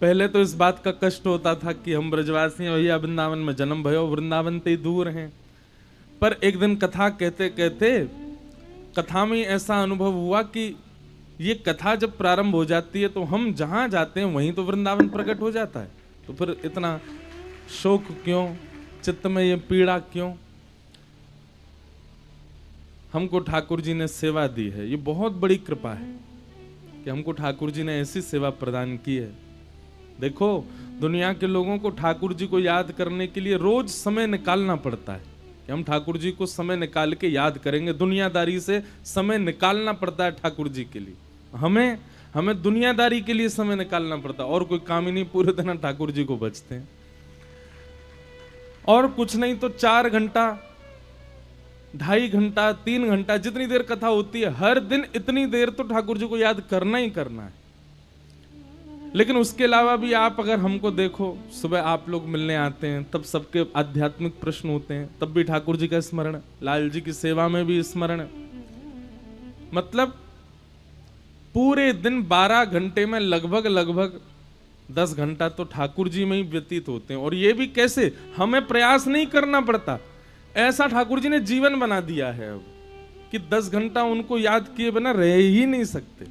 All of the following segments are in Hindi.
पहले तो इस बात का कष्ट होता था कि हम ब्रजवासी हैं, भैया वृंदावन में जन्म भयो, वृंदावन ते दूर हैं। पर एक दिन कथा कहते कहते कथा में ऐसा अनुभव हुआ कि ये कथा जब प्रारंभ हो जाती है तो हम जहां जाते हैं वहीं तो वृंदावन प्रकट हो जाता है। तो फिर इतना शोक क्यों, चित्त में ये पीड़ा क्यों? हमको ठाकुर जी ने सेवा दी है, ये बहुत बड़ी कृपा है कि हमको ठाकुर जी ने ऐसी सेवा प्रदान की है। देखो, दुनिया के लोगों को ठाकुर जी को याद करने के लिए रोज समय निकालना पड़ता है कि हम ठाकुर जी को समय निकाल के याद करेंगे। दुनियादारी से समय निकालना पड़ता है ठाकुर जी के लिए। हमें दुनियादारी के लिए समय निकालना पड़ता है, और कोई काम ही नहीं, पूरे दिन ठाकुर जी को बचते हैं। और कुछ नहीं तो 4 घंटा, 2.5 घंटा, 3 घंटा, जितनी देर कथा होती है हर दिन इतनी देर तो ठाकुर जी को याद करना ही करना है। लेकिन उसके अलावा भी आप अगर हमको देखो, सुबह आप लोग मिलने आते हैं तब सबके आध्यात्मिक प्रश्न होते हैं, तब भी ठाकुर जी का स्मरण, लाल जी की सेवा में भी स्मरण। मतलब पूरे दिन 12 घंटे में लगभग 10 घंटा तो ठाकुर जी में ही व्यतीत होते हैं। और ये भी कैसे, हमें प्रयास नहीं करना पड़ता, ऐसा ठाकुर जी ने जीवन बना दिया है अब कि 10 घंटा उनको याद किए बिना रह ही नहीं सकते।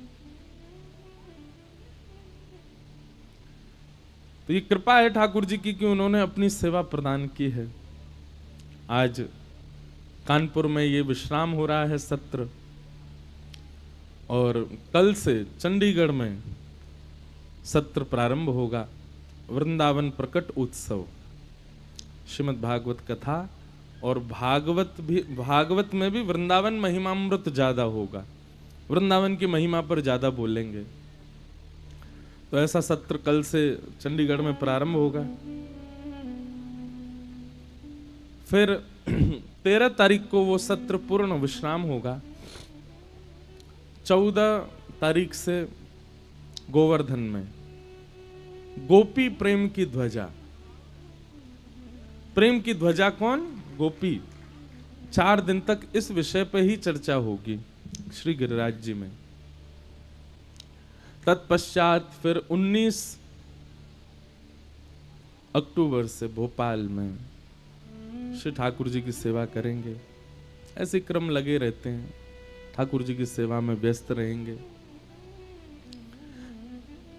तो ये कृपा है ठाकुर जी की कि उन्होंने अपनी सेवा प्रदान की है। आज कानपुर में ये विश्राम हो रहा है सत्र, और कल से चंडीगढ़ में सत्र प्रारंभ होगा, वृंदावन प्रकट उत्सव, श्रीमद् भागवत कथा। और भागवत में भी वृंदावन महिमामृत ज्यादा होगा, वृंदावन की महिमा पर ज्यादा बोलेंगे। तो ऐसा सत्र कल से चंडीगढ़ में प्रारंभ होगा। फिर 13 तारीख को वो सत्र पूर्ण विश्राम होगा। 14 तारीख से गोवर्धन में गोपी प्रेम की ध्वजा। प्रेम की ध्वजा कौन? गोपी। 4 दिन तक इस विषय पर ही चर्चा होगी श्री गिरिराज जी में। तत्पश्चात फिर 19 अक्टूबर से भोपाल में श्री ठाकुर जी की सेवा करेंगे। ऐसे क्रम लगे रहते हैं, ठाकुर जी की सेवा में व्यस्त रहेंगे।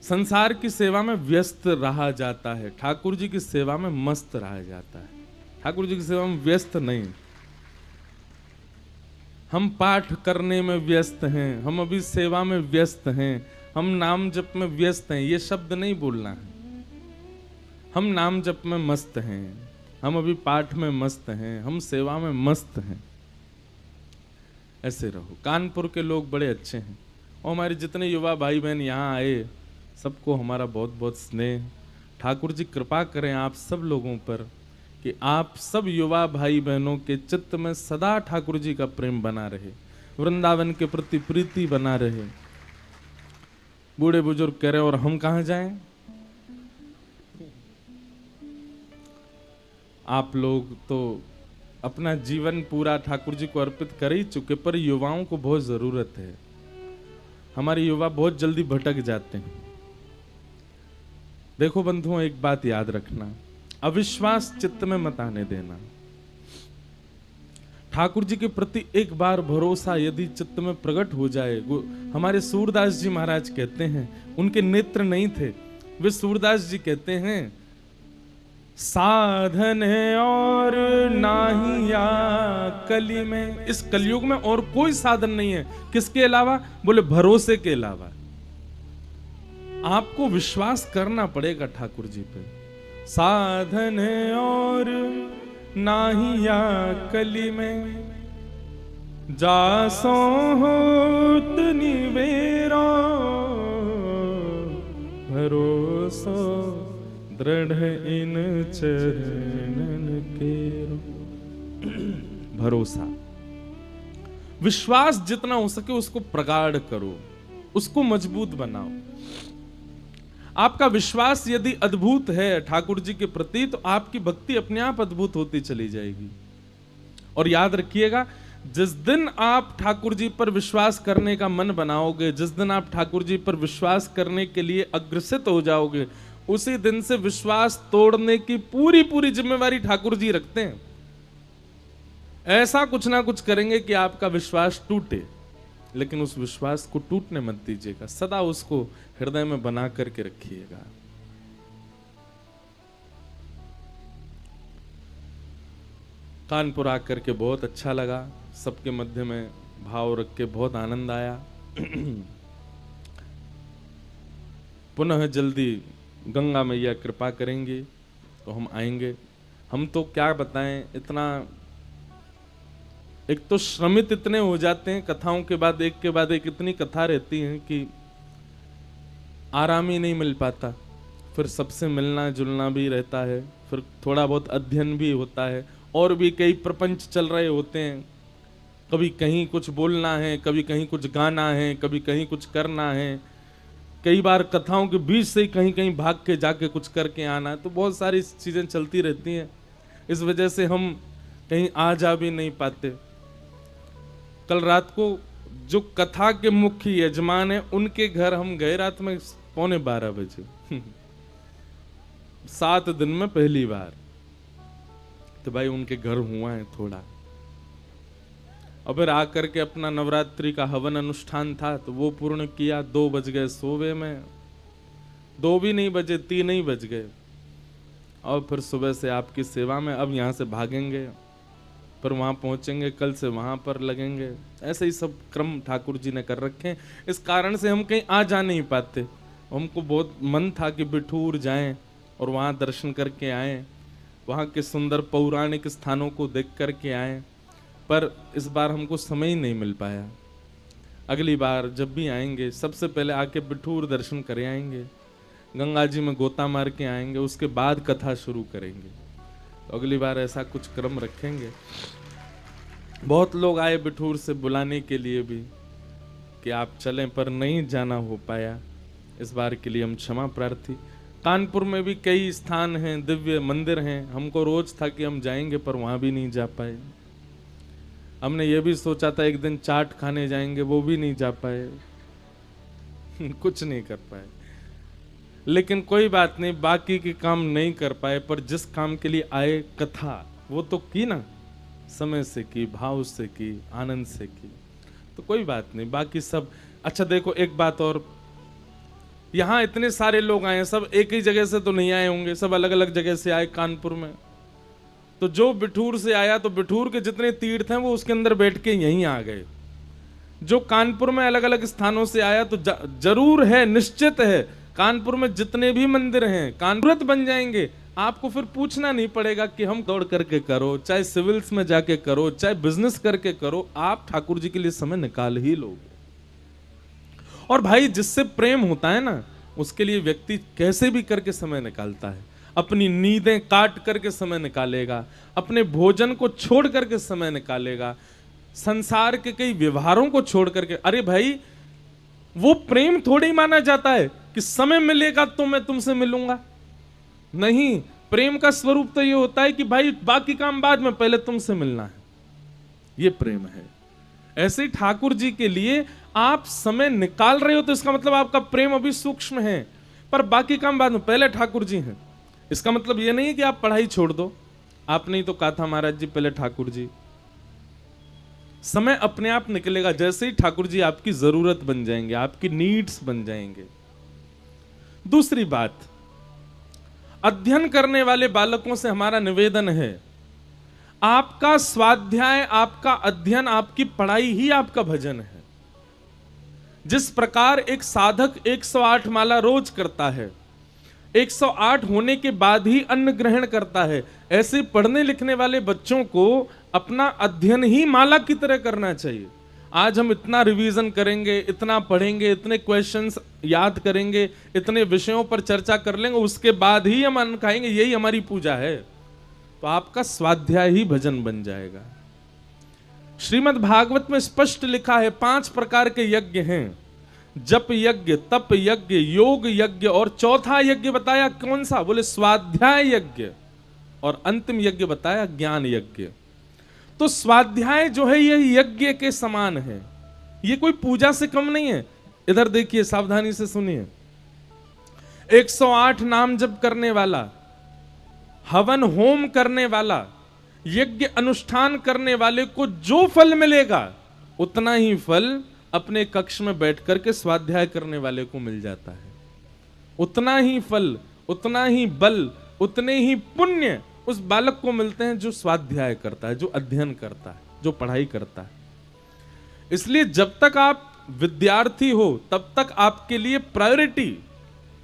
संसार की सेवा में व्यस्त रहा जाता है, ठाकुर जी की सेवा में मस्त रहा जाता है। ठाकुर जी की सेवा में व्यस्त नहीं। हम पाठ करने में व्यस्त हैं, हम अभी सेवा में व्यस्त हैं, हम नाम जप में व्यस्त हैं, ये शब्द नहीं बोलना है। हम नाम जप में मस्त हैं, हम अभी पाठ में मस्त हैं, हम सेवा में मस्त हैं। ऐसे रहो। कानपुर के लोग बड़े अच्छे हैं, और हमारे जितने युवा भाई बहन यहाँ आए सबको हमारा बहुत बहुत स्नेह। ठाकुर जी कृपा करें आप सब लोगों पर कि आप सब युवा भाई बहनों के चित्त में सदा ठाकुर जी का प्रेम बना रहे, वृंदावन के प्रति प्रीति बना रहे। बूढ़े बुजुर्ग कह रहे और हम कहां जाएं? आप लोग तो अपना जीवन पूरा ठाकुर जी को अर्पित कर ही चुके, पर युवाओं को बहुत जरूरत है। हमारे युवा बहुत जल्दी भटक जाते हैं। देखो बंधुओं, एक बात याद रखना, अविश्वास चित्त में मत आने देना। ठाकुर जी के प्रति एक बार भरोसा यदि चित्त में प्रकट हो जाए, हमारे सूरदास जी महाराज कहते हैं, उनके नेत्र नहीं थे, वे सूरदास जी कहते हैं, साधन है और नाही या कली में, इस कलयुग में और कोई साधन नहीं है। किसके अलावा? बोले भरोसे के अलावा। आपको विश्वास करना पड़ेगा ठाकुर जी पे। साधन है और नाही या कली में, जासो होत निवेरो, भरोसो दृढ़ इन चरणन केरो। भरोसा, विश्वास जितना हो सके उसको प्रगाढ़ करो, उसको मजबूत बनाओ। आपका विश्वास यदि अद्भुत है ठाकुर जी के प्रति, तो आपकी भक्ति अपने आप अद्भुत होती चली जाएगी। और याद रखिएगा, जिस दिन आप ठाकुर जी पर विश्वास करने का मन बनाओगे, जिस दिन आप ठाकुर जी पर विश्वास करने के लिए अग्रसित हो जाओगे, उसी दिन से विश्वास तोड़ने की पूरी पूरी जिम्मेवारी ठाकुर जी रखते हैं। ऐसा कुछ ना कुछ करेंगे कि आपका विश्वास टूटे, लेकिन उस विश्वास को टूटने मत दीजिएगा, सदा उसको हृदय में बना करके रखिएगा। कानपुर आकर के बहुत अच्छा लगा, सबके मध्य में भाव रख के बहुत आनंद आया। पुनः जल्दी गंगा मैया कृपा करेंगी तो हम आएंगे। हम तो क्या बताएं, इतना एक तो श्रमित इतने हो जाते हैं, कथाओं के बाद एक इतनी कथा रहती है कि आराम ही नहीं मिल पाता। फिर सबसे मिलना जुलना भी रहता है, फिर थोड़ा बहुत अध्ययन भी होता है, और भी कई प्रपंच चल रहे होते हैं। कभी कहीं कुछ बोलना है, कभी कहीं कुछ गाना है, कभी कहीं कुछ करना है, कई बार कथाओं के बीच से कहीं कहीं भाग के जाके कुछ करके आना है। तो बहुत सारी चीजें चलती रहती हैं, इस वजह से हम कहीं आ जा भी नहीं पाते। कल रात को जो कथा के मुख्य यजमान है उनके घर हम गए रात में 11:15 बजे 7 दिन में पहली बार। तो भाई उनके घर हुआ है थोड़ा, और फिर आकर के अपना नवरात्रि का हवन अनुष्ठान था तो वो पूर्ण किया। 2 बज गए सोवे में, 2 भी नहीं बजे, 3 ही बज गए। और फिर सुबह से आपकी सेवा में, अब यहाँ से भागेंगे, फिर वहाँ पहुँचेंगे, कल से वहाँ पर लगेंगे। ऐसे ही सब क्रम ठाकुर जी ने कर रखे हैं। इस कारण से हम कहीं आ जा नहीं पाते। हमको बहुत मन था कि बिठूर जाएं और वहाँ दर्शन करके आएं, वहाँ के सुंदर पौराणिक स्थानों को देख करके आएं, पर इस बार हमको समय ही नहीं मिल पाया। अगली बार जब भी आएंगे सबसे पहले आके बिठूर दर्शन कर आएंगे, गंगा जी में गोता मार के आएंगे, उसके बाद कथा शुरू करेंगे। तो अगली बार ऐसा कुछ क्रम रखेंगे। बहुत लोग आए बिठूर से बुलाने के लिए भी कि आप चलें, पर नहीं जाना हो पाया। इस बार के लिए हम क्षमा प्रार्थी। कानपुर में भी कई स्थान हैं, दिव्य मंदिर हैं, हमको रोज था कि हम जाएंगे, पर वहाँ भी नहीं जा पाए। हमने ये भी सोचा था एक दिन चाट खाने जाएंगे, वो भी नहीं जा पाए। कुछ नहीं कर पाए। लेकिन कोई बात नहीं, बाकी के काम नहीं कर पाए, पर जिस काम के लिए आए कथा वो तो की ना, समय से की, भाव से की, आनंद से की, तो कोई बात नहीं, बाकी सब अच्छा। देखो एक बात और, यहाँ इतने सारे लोग आए, सब एक ही जगह से तो नहीं आए होंगे, सब अलग अलग जगह से आए कानपुर में। तो जो बिठूर से आया तो बिठूर के जितने तीर्थ हैं वो उसके अंदर बैठ के यहीं आ गए। जो कानपुर में अलग अलग स्थानों से आया तो जरूर है, निश्चित है, कानपुर में जितने भी मंदिर हैं कानपुरत बन जाएंगे। आपको फिर पूछना नहीं पड़ेगा कि हम दौड़ करके करो, चाहे सिविल्स में जाके करो, चाहे बिजनेस करके करो, आप ठाकुर जी के लिए समय निकाल ही लोगे। और भाई जिससे प्रेम होता है ना, उसके लिए व्यक्ति कैसे भी करके समय निकालता है। अपनी नींदें काट करके समय निकालेगा, अपने भोजन को छोड़ करके समय निकालेगा, संसार के कई व्यवहारों को छोड़ करके। अरे भाई वो प्रेम थोड़ी माना जाता है कि समय मिलेगा तो मैं तुमसे मिलूंगा। नहीं, प्रेम का स्वरूप तो ये होता है कि भाई बाकी काम बाद में, पहले तुमसे मिलना है, ये प्रेम है। ऐसे ही ठाकुर जी के लिए आप समय निकाल रहे हो तो इसका मतलब आपका प्रेम अभी सूक्ष्म है, पर बाकी काम बाद में, पहले ठाकुर जी हैं। इसका मतलब ये नहीं है कि आप पढ़ाई छोड़ दो। आपने ही तो कहा था महाराज जी, पहले ठाकुर जी। समय अपने आप निकलेगा, जैसे ही ठाकुर जी आपकी जरूरत बन जाएंगे, आपकी नीड्स बन जाएंगे। दूसरी बात, अध्ययन करने वाले बालकों से हमारा निवेदन है, आपका स्वाध्याय, आपका अध्ययन, आपकी पढ़ाई ही आपका भजन है। जिस प्रकार एक साधक 108 माला रोज करता है, 108 होने के बाद ही अन्न ग्रहण करता है, ऐसे पढ़ने लिखने वाले बच्चों को अपना अध्ययन ही माला की तरह करना चाहिए। आज हम इतना रिवीजन करेंगे, इतना पढ़ेंगे, इतने क्वेश्चंस याद करेंगे, इतने विषयों पर चर्चा कर लेंगे, उसके बाद ही हम अन्न खाएंगे, यही हमारी पूजा है, तो आपका स्वाध्याय ही भजन बन जाएगा। श्रीमद् भागवत में स्पष्ट लिखा है 5 प्रकार के यज्ञ हैं, जप यज्ञ, तप यज्ञ, योग यज्ञ, और चौथा यज्ञ बताया कौन सा? बोले स्वाध्याय यज्ञ, और अंतिम यज्ञ बताया ज्ञान यज्ञ। तो स्वाध्याय जो है ये यज्ञ के समान है, ये कोई पूजा से कम नहीं है। इधर देखिए, सावधानी से सुनिए। 108 नाम जप करने वाला, हवन होम करने वाला, यज्ञ अनुष्ठान करने वाले को जो फल मिलेगा उतना ही फल अपने कक्ष में बैठ करके स्वाध्याय करने वाले को मिल जाता है। उतना ही फल, उतना ही बल, उतने ही पुण्य उस बालक को मिलते हैं जो स्वाध्याय करता है, जो अध्ययन करता है, जो पढ़ाई करता है। इसलिए जब तक आप विद्यार्थी हो तब तक आपके लिए प्रायोरिटी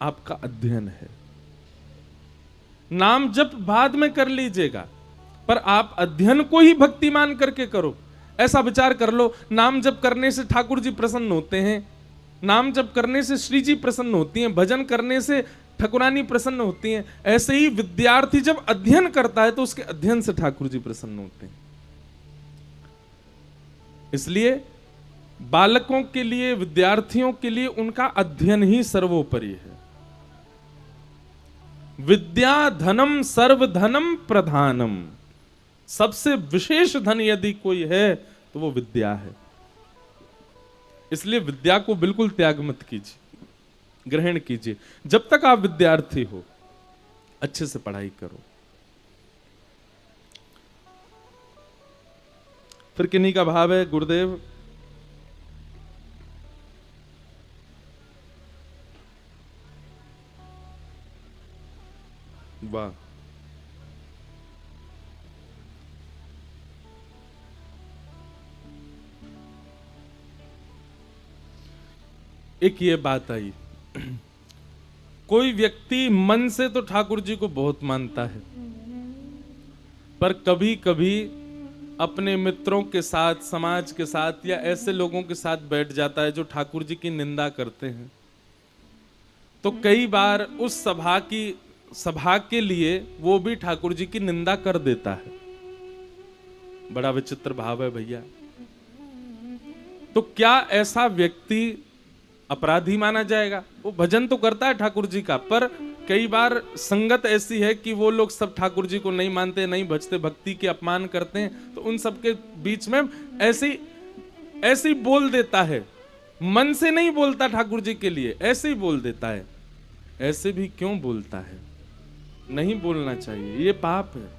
आपका अध्ययन है। नाम जप बाद में कर लीजिएगा, पर आप अध्ययन को ही भक्ति मान करके करो। ऐसा विचार कर लो, नाम जप करने से ठाकुर जी प्रसन्न होते हैं, नाम जप करने से श्री जी प्रसन्न होती हैं, भजन करने से ठाकुरानी प्रसन्न होती हैं। ऐसे ही विद्यार्थी जब अध्ययन करता है तो उसके अध्ययन से ठाकुर जी प्रसन्न होते हैं। इसलिए बालकों के लिए, विद्यार्थियों के लिए उनका अध्ययन ही सर्वोपरि है। विद्या धनम सर्वधनम प्रधानम, सबसे विशेष धन यदि कोई है तो वो विद्या है। इसलिए विद्या को बिल्कुल त्याग मत कीजिए, ग्रहण कीजिए। जब तक आप विद्यार्थी हो अच्छे से पढ़ाई करो। फिर किन्हीं का भाव है गुरुदेव, वाह, एक ये बात आई, कोई व्यक्ति मन से तो ठाकुर जी को बहुत मानता है, पर कभी कभी अपने मित्रों के साथ, समाज के साथ या ऐसे लोगों के साथ बैठ जाता है जो ठाकुर जी की निंदा करते हैं। तो कई बार उस सभा के लिए वो भी ठाकुर जी की निंदा कर देता है। बड़ा विचित्र भाव है भैया। तो क्या ऐसा व्यक्ति अपराधी माना जाएगा? वो भजन तो करता है ठाकुर जी का, पर कई बार संगत ऐसी है कि वो लोग सब ठाकुर जी को नहीं मानते, नहीं भजते, भक्ति के अपमान करते हैं। तो उन सबके बीच में ऐसे ही बोल देता है, मन से नहीं बोलता ठाकुर जी के लिए, ऐसे ही बोल देता है। ऐसे भी क्यों बोलता है? नहीं बोलना चाहिए, ये पाप है।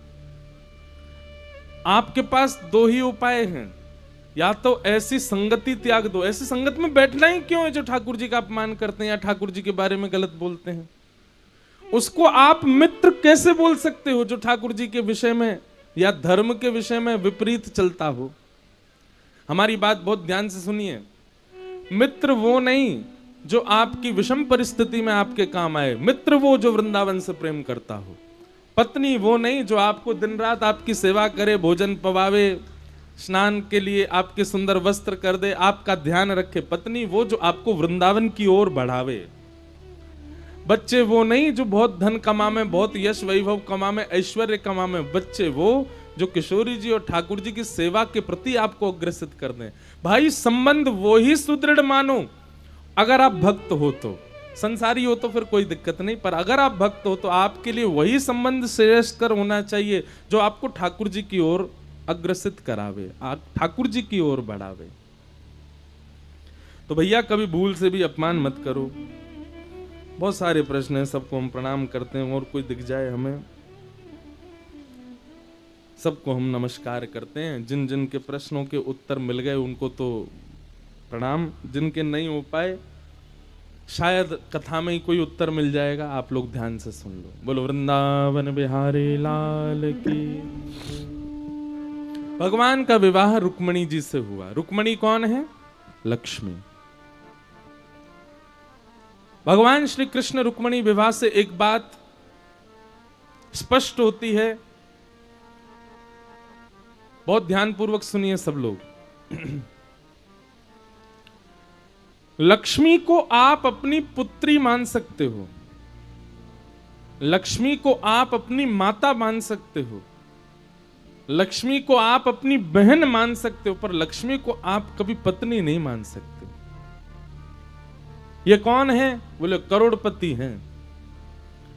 आपके पास दो ही उपाय हैं, या तो ऐसी संगति त्याग दो। ऐसी संगत में बैठना ही क्यों है जो ठाकुर जी का अपमान करते हैं या ठाकुर जी के बारे में गलत बोलते हैं? उसको आप मित्र कैसे बोल सकते हो जो ठाकुर जी के विषय में या धर्म के विषय में विपरीत चलता हो? हमारी बात बहुत ध्यान से सुनिए। मित्र वो नहीं जो आपकी विषम परिस्थिति में आपके काम आए, मित्र वो जो वृंदावन से प्रेम करता हो। पत्नी वो नहीं जो आपको दिन रात आपकी सेवा करे, भोजन पवावे, स्नान के लिए आपके सुंदर वस्त्र कर दे, आपका ध्यान रखे। पत्नी वो जो आपको वृंदावन की ओर बढ़ावे। बच्चे वो नहीं जो बहुत धन कमावे, बहुत यश वैभव कमावे, ऐश्वर्य कमावे। बच्चे वो जो किशोरी जी और ठाकुर जी की सेवा के प्रति आपको अग्रसित कर दें। भाई संबंध वो ही सुदृढ़ मानो अगर आप भक्त हो तो। संसारी हो तो फिर कोई दिक्कत नहीं, पर अगर आप भक्त हो तो आपके लिए वही संबंध श्रेष्ठकर होना चाहिए जो आपको ठाकुर जी की ओर अग्रसित करावे, ठाकुर जी की ओर बढ़ावे। तो भैया कभी भूल से भी अपमान मत करो। बहुत सारे प्रश्न हैं, सबको हम प्रणाम करते हैं, और कोई दिख जाए हमें सबको हम नमस्कार करते हैं। जिन जिन के प्रश्नों के उत्तर मिल गए उनको तो प्रणाम, जिनके नहीं हो पाए शायद कथा में ही कोई उत्तर मिल जाएगा। आप लोग ध्यान से सुन लो। बोलो वृंदावन बिहारी लाल की। भगवान का विवाह रुक्मणी जी से हुआ। रुक्मणी कौन है? लक्ष्मी। भगवान श्री कृष्ण रुक्मणी विवाह से एक बात स्पष्ट होती है, बहुत ध्यानपूर्वक सुनिए सब लोग। लक्ष्मी को आप अपनी पुत्री मान सकते हो, लक्ष्मी को आप अपनी माता मान सकते हो, लक्ष्मी को आप अपनी बहन मान सकते हो, पर लक्ष्मी को आप कभी पत्नी नहीं मान सकते। ये कौन है? बोले करोड़पति हैं।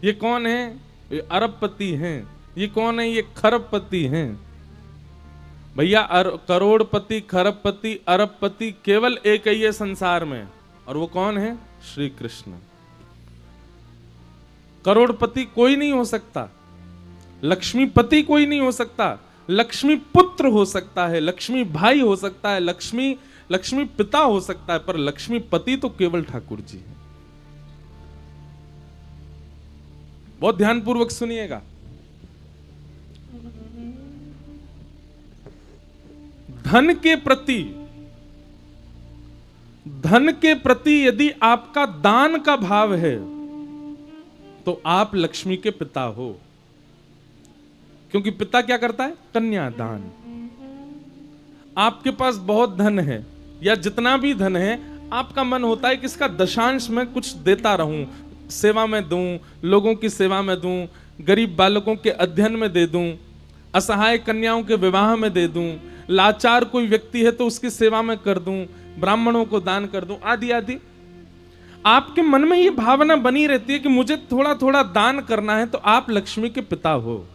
ये कौन है? ये अरबपति हैं। ये कौन है? ये खरबपति हैं। भैया करोड़पति, खरबपति, अरबपति केवल एक ही है संसार में, और वो कौन है? श्री कृष्ण। करोड़पति कोई नहीं हो सकता, लक्ष्मीपति कोई नहीं हो सकता, लक्ष्मी पुत्र हो सकता है, लक्ष्मी भाई हो सकता है, लक्ष्मी पिता हो सकता है, पर लक्ष्मीपति तो केवल ठाकुर जी है। बहुत ध्यानपूर्वक सुनिएगा। धन के प्रति यदि आपका दान का भाव है तो आप लक्ष्मी के पिता हो, क्योंकि पिता क्या करता है? कन्यादान। आपके पास बहुत धन है या जितना भी धन है, आपका मन होता है कि इसका दशांश मैं कुछ देता रहूं, सेवा में दूं, लोगों की सेवा में दूं, गरीब बालकों के अध्ययन में दे दूं, असहाय कन्याओं के विवाह में दे दूं, लाचार कोई व्यक्ति है तो उसकी सेवा में कर दूं, ब्राह्मणों को दान कर दूं, आदि आदि। आपके मन में ये भावना बनी रहती है कि मुझे थोड़ा थोड़ा दान करना है, तो आप लक्ष्मी के पिता हो।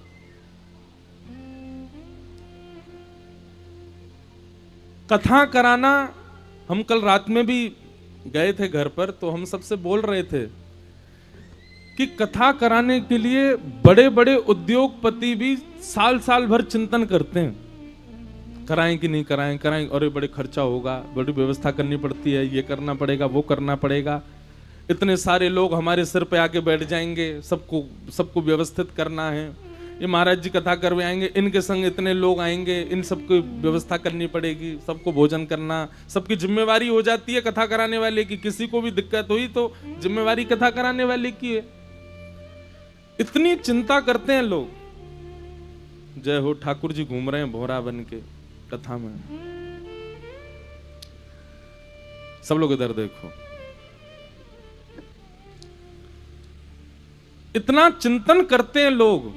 कथा कराना, हम कल रात में भी गए थे घर पर, तो हम सबसे बोल रहे थे कि कथा कराने के लिए बड़े बड़े उद्योगपति भी साल साल भर चिंतन करते हैं, कराएं कि नहीं कराएं, कराएं, अरे बड़े खर्चा होगा, बड़ी व्यवस्था करनी पड़ती है, ये करना पड़ेगा, वो करना पड़ेगा, इतने सारे लोग हमारे सिर पे आके बैठ जाएंगे, सबको व्यवस्थित करना है, ये महाराज जी कथा करवाएंगे, इनके संग इतने लोग आएंगे, इन सबको व्यवस्था करनी पड़ेगी, सबको भोजन करना, सबकी जिम्मेवारी हो जाती है कथा कराने वाले की। किसी को भी दिक्कत हुई तो जिम्मेवारी कथा कराने वाले की है। इतनी चिंता करते हैं लोग। जय हो, ठाकुर जी घूम रहे हैं भोरा बन के कथा में। सब लोग इधर देखो, इतना चिंतन करते हैं लोग,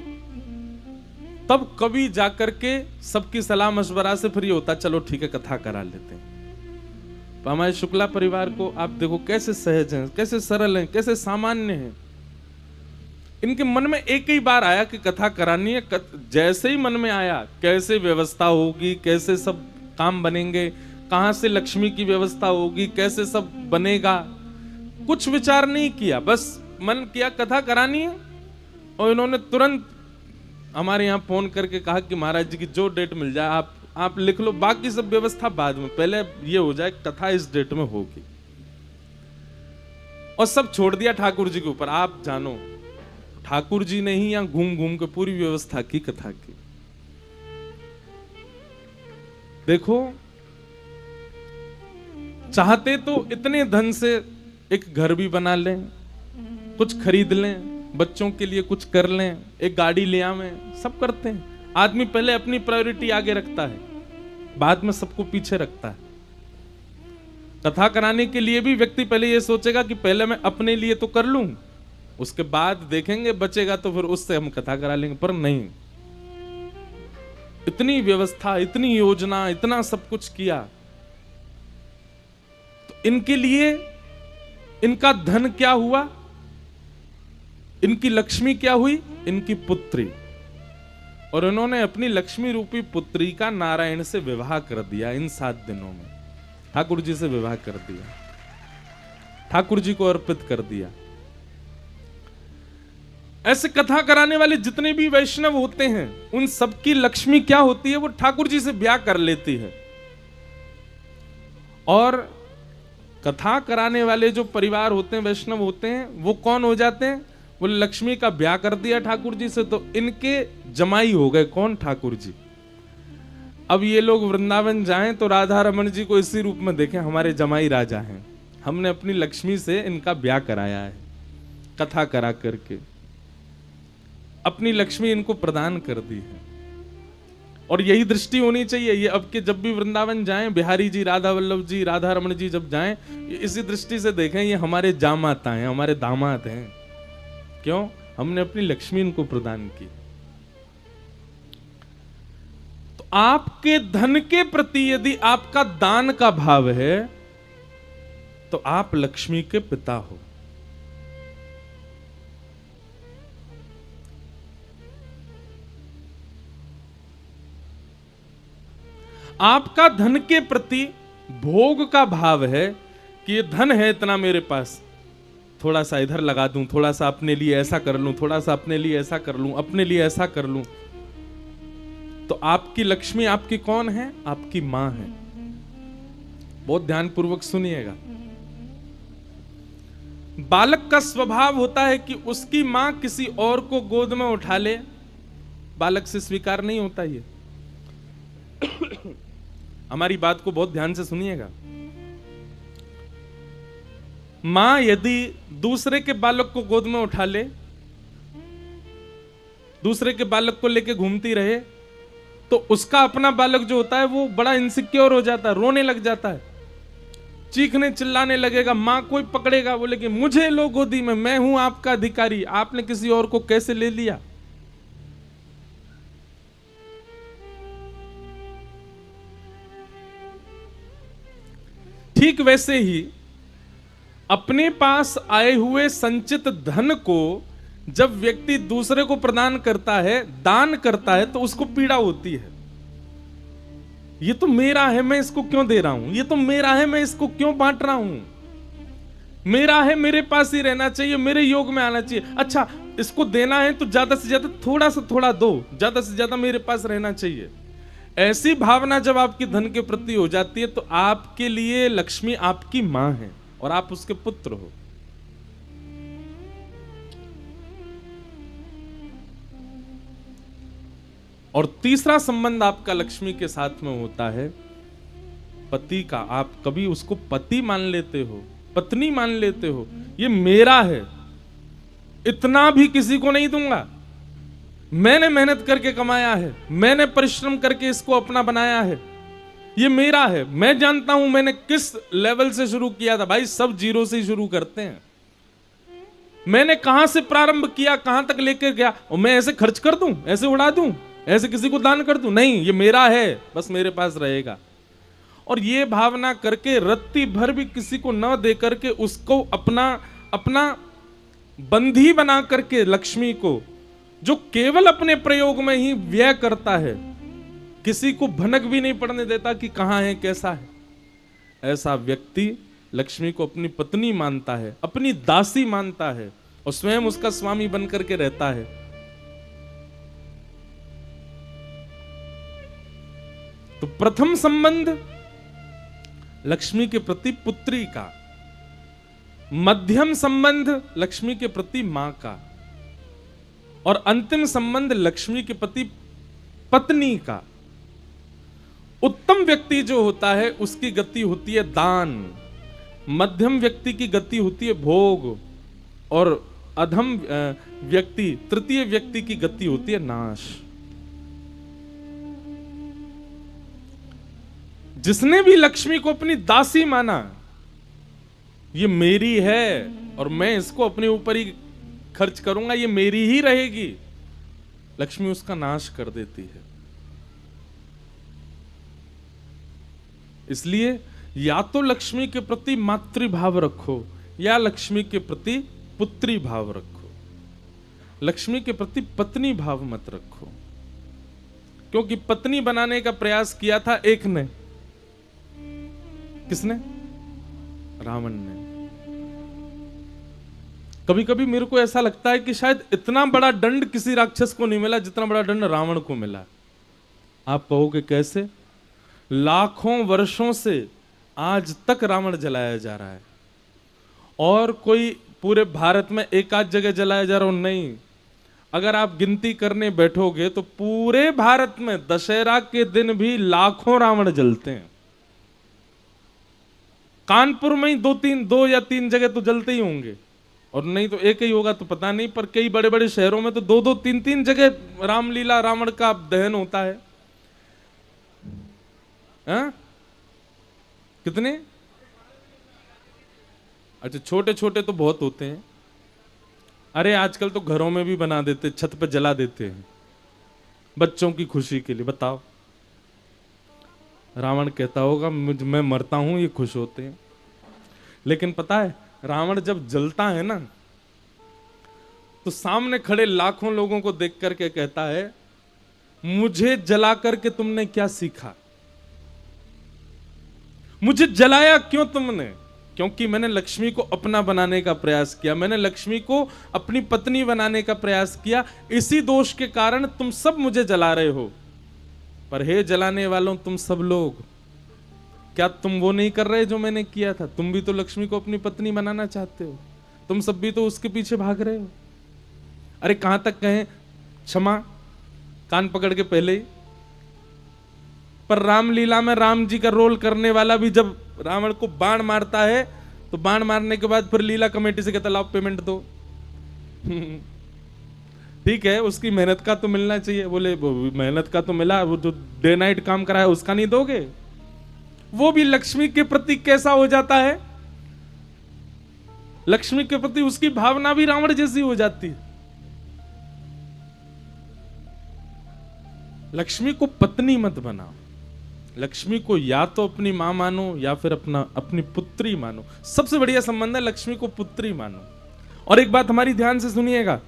तब कभी जाकर के सबकी सलाह मशवरा से फिर ये होता चलो ठीक है कथा करा लेते हैं। तो हमारे शुक्ला परिवार को आप देखो कैसे सहज हैं, कैसे सरल हैं, कैसे सामान्य हैं। इनके मन में एक ही बार आया कि कथा करानी है। जैसे ही मन में आया, कैसे व्यवस्था होगी, कैसे सब काम बनेंगे, कहां से लक्ष्मी की व्यवस्था होगी, कैसे सब बनेगा, कुछ विचार नहीं किया, बस मन किया कथा करानी है। और इन्होंने तुरंत हमारे यहाँ फोन करके कहा कि महाराज जी की जो डेट मिल जाए आप लिख लो, बाकी सब व्यवस्था बाद में, पहले ये हो जाए कथा इस डेट में होगी। और सब छोड़ दिया ठाकुर जी के ऊपर। आप जानो, ठाकुर जी ने ही यहाँ घूम घूम के पूरी व्यवस्था की कथा की। देखो, चाहते तो इतने धन से एक घर भी बना लें, कुछ खरीद लें, बच्चों के लिए कुछ कर लें, एक गाड़ी ले आवें, सब करते हैं। आदमी पहले अपनी प्रायोरिटी आगे रखता है, बाद में सबको पीछे रखता है। कथा कराने के लिए भी व्यक्ति पहले ये सोचेगा कि पहले मैं अपने लिए तो कर लूं, उसके बाद देखेंगे, बचेगा तो फिर उससे हम कथा करा लेंगे। पर नहीं, इतनी व्यवस्था, इतनी योजना, इतना सब कुछ किया, तो इनके लिए इनका धन क्या हुआ, इनकी लक्ष्मी क्या हुई, इनकी पुत्री। और इन्होंने अपनी लक्ष्मी रूपी पुत्री का नारायण से विवाह कर दिया। इन 7 दिनों में ठाकुर जी से विवाह कर दिया, ठाकुर जी को अर्पित कर दिया। ऐसे कथा कराने वाले जितने भी वैष्णव होते हैं, उन सबकी लक्ष्मी क्या होती है, वो ठाकुर जी से ब्याह कर लेती है। और कथा कराने वाले जो परिवार होते हैं, वैष्णव होते हैं, वो कौन हो जाते हैं, वो लक्ष्मी का ब्याह कर दिया ठाकुर जी से, तो इनके जमाई हो गए। कौन? ठाकुर जी। अब ये लोग वृंदावन जाएं तो राधा रमन जी को इसी रूप में देखें, हमारे जमाई राजा हैं, हमने अपनी लक्ष्मी से इनका ब्याह कराया है, कथा करा करके अपनी लक्ष्मी इनको प्रदान कर दी है। और यही दृष्टि होनी चाहिए। ये अब के जब भी वृंदावन जाएं, बिहारी जी, राधा वल्लभ जी, राधा रमन जी जब जाएं, इसी दृष्टि से देखें, ये हमारे जामाता हैं, हमारे दामाद हैं। क्यों? हमने अपनी लक्ष्मी इनको प्रदान की। तो आपके धन के प्रति यदि आपका दान का भाव है, तो आप लक्ष्मी के पिता हो। आपका धन के प्रति भोग का भाव है कि ये धन है इतना मेरे पास, थोड़ा सा इधर लगा दूं, थोड़ा सा अपने लिए ऐसा कर लूं, थोड़ा सा अपने लिए ऐसा कर लूं, अपने लिए ऐसा कर लूं। तो आपकी लक्ष्मी आपकी कौन है? आपकी मां है। बहुत ध्यानपूर्वक सुनिएगा। बालक का स्वभाव होता है कि उसकी मां किसी और को गोद में उठा ले, बालक से स्वीकार नहीं होता ये। हमारी बात को बहुत ध्यान से सुनिएगा। मां यदि दूसरे के बालक को गोद में उठा ले, दूसरे के बालक को लेके घूमती रहे, तो उसका अपना बालक जो होता है वो बड़ा इनसिक्योर हो जाता है, रोने लग जाता है, चीखने चिल्लाने लगेगा। मां कोई पकड़ेगा, बोले कि मुझे लो गोदी में, मैं हूं आपका अधिकारी, आपने किसी और को कैसे ले लिया। ठीक वैसे ही अपने पास आए हुए संचित धन को जब व्यक्ति दूसरे को प्रदान करता है, दान करता है, तो उसको पीड़ा होती है। ये तो मेरा है, मैं इसको क्यों दे रहा हूं? ये तो मेरा है, मैं इसको क्यों बांट रहा हूं? मेरा है, मेरे पास ही रहना चाहिए, मेरे योग में आना चाहिए। अच्छा, इसको देना है तो ज्यादा से ज्यादा थोड़ा सा थोड़ा दो, ज्यादा से ज्यादा मेरे पास रहना चाहिए। ऐसी भावना जब आपकी धन के प्रति हो जाती है, तो आपके लिए लक्ष्मी आपकी मां है और आप उसके पुत्र हो। और तीसरा संबंध आपका लक्ष्मी के साथ में होता है पति का। आप कभी उसको पति मान लेते हो, पत्नी मान लेते हो, ये मेरा है, इतना भी किसी को नहीं दूंगा, मैंने मेहनत करके कमाया है, मैंने परिश्रम करके इसको अपना बनाया है, ये मेरा है। मैं जानता हूं मैंने किस लेवल से शुरू किया था। भाई सब जीरो से ही शुरू करते हैं। मैंने कहां से प्रारंभ किया, कहां तक लेकर गया, और मैं ऐसे खर्च कर दूं, ऐसे उड़ा दूं, ऐसे किसी को दान कर दूं? नहीं, ये मेरा है, बस मेरे पास रहेगा। और ये भावना करके रत्ती भर भी किसी को न दे करके उसको अपना बंधी बना करके लक्ष्मी को, जो केवल अपने प्रयोग में ही व्यय करता है, किसी को भनक भी नहीं पड़ने देता कि कहां है, कैसा है, ऐसा व्यक्ति लक्ष्मी को अपनी पत्नी मानता है, अपनी दासी मानता है और स्वयं उसका स्वामी बनकर के रहता है। तो प्रथम संबंध लक्ष्मी के प्रति पुत्री का, मध्यम संबंध लक्ष्मी के प्रति मां का, और अंतिम संबंध लक्ष्मी के प्रति पत्नी का। उत्तम व्यक्ति जो होता है उसकी गति होती है दान, मध्यम व्यक्ति की गति होती है भोग, और अधम व्यक्ति, तृतीय व्यक्ति की गति होती है नाश। जिसने भी लक्ष्मी को अपनी दासी माना, ये मेरी है और मैं इसको अपने ऊपर ही खर्च करूंगा, ये मेरी ही रहेगी, लक्ष्मी उसका नाश कर देती है। इसलिए या तो लक्ष्मी के प्रति मातृभाव रखो या लक्ष्मी के प्रति पुत्री भाव रखो, लक्ष्मी के प्रति पत्नी भाव मत रखो। क्योंकि पत्नी बनाने का प्रयास किया था एक ने, किसने? रावण ने। कभी कभी मेरे को ऐसा लगता है कि शायद इतना बड़ा दंड किसी राक्षस को नहीं मिला जितना बड़ा दंड रावण को मिला। आप कहोगे कैसे? लाखों वर्षों से आज तक रावण जलाया जा रहा है, और कोई पूरे भारत में एक आध जगह जलाया जा रहा हो नहीं। अगर आप गिनती करने बैठोगे तो पूरे भारत में दशहरा के दिन भी लाखों रावण जलते हैं। कानपुर में ही दो या तीन जगह तो जलते ही होंगे, और नहीं तो एक ही होगा तो पता नहीं, पर कई बड़े बड़े शहरों में तो दो तीन जगह रामलीला रावण का दहन होता है। हाँ? कितने? अच्छा, छोटे छोटे तो बहुत होते हैं। अरे आजकल तो घरों में भी बना देते, छत पे जला देते हैं बच्चों की खुशी के लिए। बताओ, रावण कहता होगा मैं मरता हूं, ये खुश होते हैं। लेकिन पता है, रावण जब जलता है ना, तो सामने खड़े लाखों लोगों को देख करके कहता है, मुझे जला करके तुमने क्या सीखा? मुझे जलाया क्यों तुमने? क्योंकि मैंने लक्ष्मी को अपना बनाने का प्रयास किया, मैंने लक्ष्मी को अपनी पत्नी बनाने का प्रयास किया। इसी दोष के कारण तुम सब मुझे जला रहे हो। पर हे जलाने वालों तुम सब लोग, क्या तुम वो नहीं कर रहे जो मैंने किया था? तुम भी तो लक्ष्मी को अपनी पत्नी बनाना चाहते हो, तुम सब भी तो उसके पीछे भाग रहे हो। अरे कहां तक कहें क्षमा, कान पकड़ के पहले ही। पर रामलीला में राम जी का रोल करने वाला भी जब रावण को बाण मारता है तो बाण मारने के बाद फिर लीला कमेटी से कहता लाओ पेमेंट दो। ठीक है, उसकी मेहनत का तो मिलना चाहिए। बोले मेहनत का तो मिला, वो जो डे नाइट काम करा है उसका नहीं दोगे? वो भी लक्ष्मी के प्रति कैसा हो जाता है, लक्ष्मी के प्रति उसकी भावना भी रावण जैसी हो जाती है। लक्ष्मी को पत्नी मत बनाओ, लक्ष्मी को या तो अपनी मां मानो या फिर अपनी पुत्री मानो। सबसे बढ़िया संबंध है लक्ष्मी को पुत्री मानो। और एक बात हमारी ध्यान से सुनिएगा,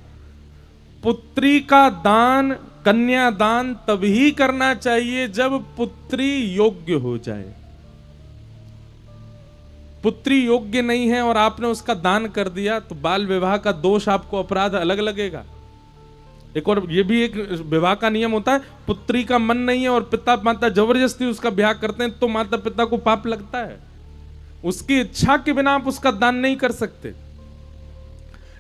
पुत्री का दान, कन्या दान तभी करना चाहिए जब पुत्री योग्य हो जाए। पुत्री योग्य नहीं है और आपने उसका दान कर दिया तो बाल विवाह का दोष आपको अपराध अलग लगेगा। एक और ये भी एक विवाह का नियम होता है, पुत्री का मन नहीं है और पिता माता जबरदस्ती उसका ब्याह करते हैं तो माता पिता को पाप लगता है। उसकी इच्छा के बिना आप उसका दान नहीं कर सकते।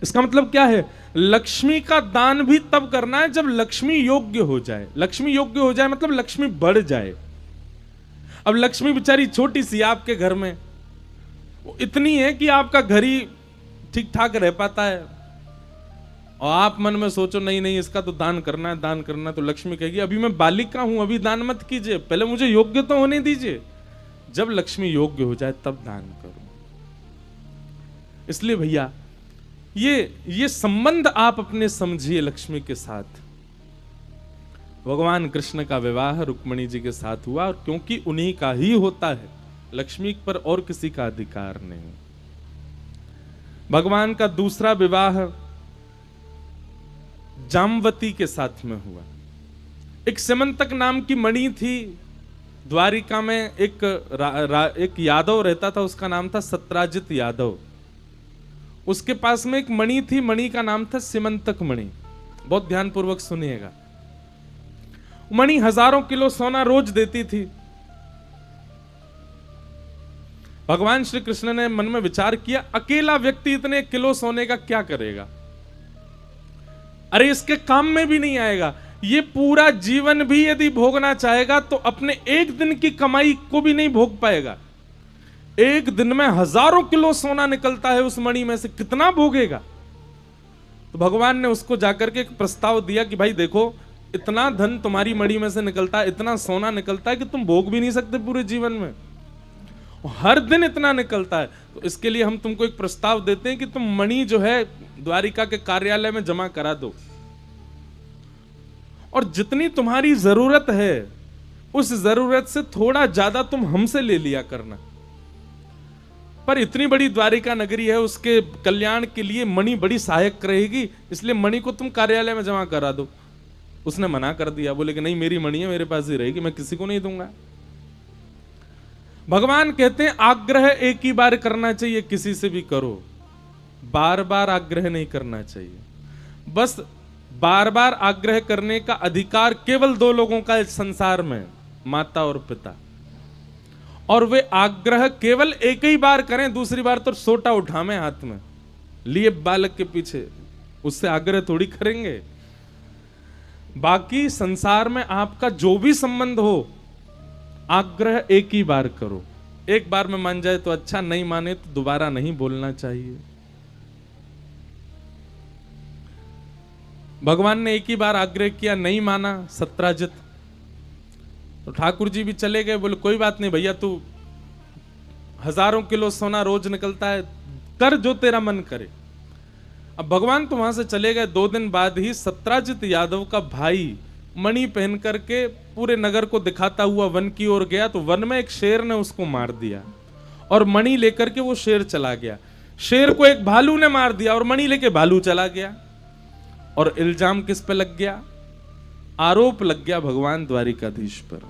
इसका मतलब क्या है? लक्ष्मी का दान भी तब करना है जब लक्ष्मी योग्य हो जाए। लक्ष्मी योग्य हो जाए मतलब लक्ष्मी बढ़ जाए। अब लक्ष्मी बेचारी छोटी सी आपके घर में, वो इतनी है कि आपका घर ही ठीक ठाक रह पाता है और आप मन में सोचो नहीं नहीं इसका तो दान करना है, दान करना है, तो लक्ष्मी कहेगी अभी मैं बालिका हूं, अभी दान मत कीजिए, पहले मुझे योग्य तो होने दीजिए। जब लक्ष्मी योग्य हो जाए तब दान करो। इसलिए भैया ये संबंध आप अपने समझिए लक्ष्मी के साथ। भगवान कृष्ण का विवाह रुक्मिणी जी के साथ हुआ और क्योंकि उन्हीं का ही होता है, लक्ष्मी पर और किसी का अधिकार नहीं। भगवान का दूसरा विवाह जामवती के साथ में हुआ। एक सिमंतक नाम की मणि थी, द्वारिका में एक यादव रहता था, उसका नाम था सत्राजित यादव। उसके पास में एक मणि थी, मणि का नाम था सिमंतक मणि। बहुत ध्यानपूर्वक सुनिएगा। मणि हजारों किलो सोना रोज देती थी। भगवान श्री कृष्ण ने मन में विचार किया, अकेला व्यक्ति इतने किलो सोने का क्या करेगा? अरे इसके काम में भी नहीं आएगा। ये पूरा जीवन भी यदि भोगना चाहेगा तो अपने एक दिन की कमाई को भी नहीं भोग पाएगा। एक दिन में हजारों किलो सोना निकलता है उस मणि में से, कितना भोगेगा? तो भगवान ने उसको जाकर के एक प्रस्ताव दिया कि भाई देखो, इतना धन तुम्हारी मणि में से निकलता है, इतना सोना निकलता है कि तुम भोग भी नहीं सकते पूरे जीवन में, हर दिन इतना निकलता है। तो इसके लिए हम तुमको एक प्रस्ताव देते हैं कि तुम मणि जो है द्वारिका के कार्यालय में जमा करा दो और जितनी तुम्हारी जरूरत है उस जरूरत से थोड़ा ज्यादा तुम हमसे ले लिया करना। पर इतनी बड़ी द्वारिका नगरी है, उसके कल्याण के लिए मणि बड़ी सहायक रहेगी, इसलिए मणि को तुम कार्यालय में जमा करा दो। उसने मना कर दिया, बोले कि नहीं मेरी मणि है, मेरे पास ही रहेगी, मैं किसी को नहीं दूंगा। भगवान कहते हैं आग्रह एक ही बार करना चाहिए, किसी से भी करो, बार बार आग्रह नहीं करना चाहिए। बस बार बार आग्रह करने का अधिकार केवल दो लोगों का इस संसार में, माता और पिता। और वे आग्रह केवल एक ही बार करें, दूसरी बार तो सोटा उठावे हाथ में लिए बालक के पीछे, उससे आग्रह थोड़ी करेंगे। बाकी संसार में आपका जो भी संबंध हो, आग्रह एक ही बार करो। एक बार में मान जाए तो अच्छा, नहीं माने तो दोबारा नहीं बोलना चाहिए। भगवान ने एक ही बार आग्रह किया, नहीं माना सत्राजित, तो ठाकुर जी भी चले गए। बोले कोई बात नहीं भैया, तू हजारों किलो सोना रोज निकलता है, कर जो तेरा मन करे। अब भगवान तो वहां से चले गए। 2 दिन बाद ही सत्राजित यादव का भाई मणि पहन करके पूरे नगर को दिखाता हुआ वन की ओर गया, तो वन में एक शेर ने उसको मार दिया और मणि लेकर के वो शेर चला गया। शेर को एक भालू ने मार दिया और मणि लेके भालू चला गया। और इल्जाम किस पे लग गया? आरोप लग गया भगवान द्वारिकाधीश पर।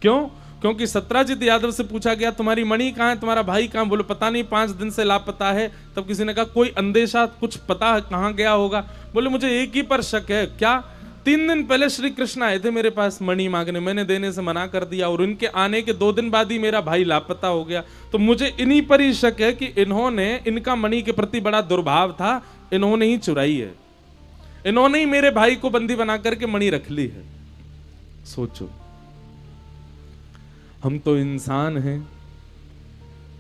क्यों? क्योंकि सत्राजित यादव से पूछा गया तुम्हारी मणि कहाँ है, तुम्हारा भाई कहाँ? बोले पता नहीं, 5 दिन से लापता है। तब किसी ने कहा कोई अंदेशा, कुछ पता है कहाँ गया होगा? बोले मुझे एक ही पर शक है। क्या? 3 दिन पहले श्री कृष्ण आए थे मेरे पास मणि मांगने, मैंने देने से मना कर दिया और इनके आने के 2 दिन बाद ही मेरा भाई लापता हो गया। तो मुझे इन्हीं पर ही शक है कि इन्होंने, इनका मणि के प्रति बड़ा दुर्भाव था, इन्होंने ही चुराई है, इन्होंने ही मेरे भाई को बंदी बना करके मणि रख ली है। सोचो, हम तो इंसान हैं,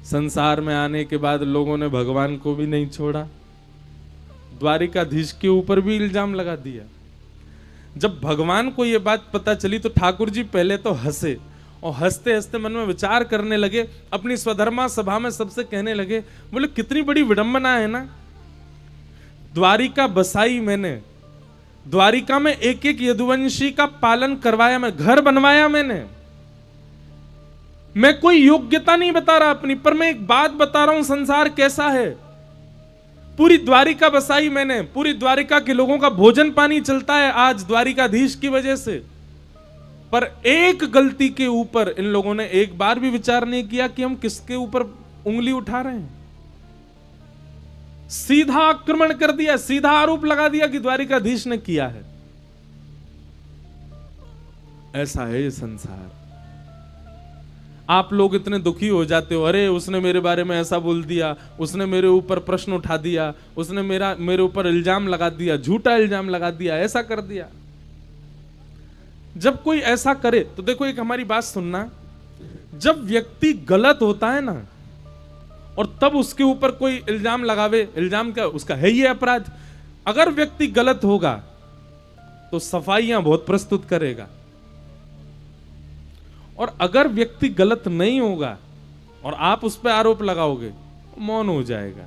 संसार में आने के बाद लोगों ने भगवान को भी नहीं छोड़ा, द्वारिकाधीश के ऊपर भी इल्जाम लगा दिया। जब भगवान को यह बात पता चली तो ठाकुर जी पहले तो हंसे और हंसते हंसते मन में विचार करने लगे। अपनी स्वधर्मा सभा में सबसे कहने लगे, बोले कितनी बड़ी विडंबना है ना, द्वारिका बसाई मैंने, द्वारिका में एक एक यदुवंशी का पालन करवाया, मैं घर बनवाया मैंने, मैं कोई योग्यता नहीं बता रहा अपनी, पर मैं एक बात बता रहा हूं संसार कैसा है। पूरी द्वारिका बसाई मैंने, पूरी द्वारिका के लोगों का भोजन पानी चलता है आज द्वारिकाधीश की वजह से, पर एक गलती के ऊपर इन लोगों ने एक बार भी विचार नहीं किया कि हम किसके ऊपर उंगली उठा रहे हैं। सीधा आक्रमण कर दिया, सीधा आरोप लगा दिया कि द्वारिकाधीश ने किया है। ऐसा है ये संसार। आप लोग इतने दुखी हो जाते हो, अरे उसने मेरे बारे में ऐसा बोल दिया, उसने मेरे ऊपर प्रश्न उठा दिया, उसने मेरे ऊपर इल्जाम लगा दिया, झूठा इल्जाम लगा दिया, ऐसा कर दिया। जब कोई ऐसा करे तो देखो, एक हमारी बात सुनना, जब व्यक्ति गलत होता है ना और तब उसके ऊपर कोई इल्जाम लगावे, इल्जाम क्या, उसका है ये अपराध। अगर व्यक्ति गलत होगा तो सफाइयां बहुत प्रस्तुत करेगा, और अगर व्यक्ति गलत नहीं होगा और आप उस पर आरोप लगाओगे, मौन हो जाएगा।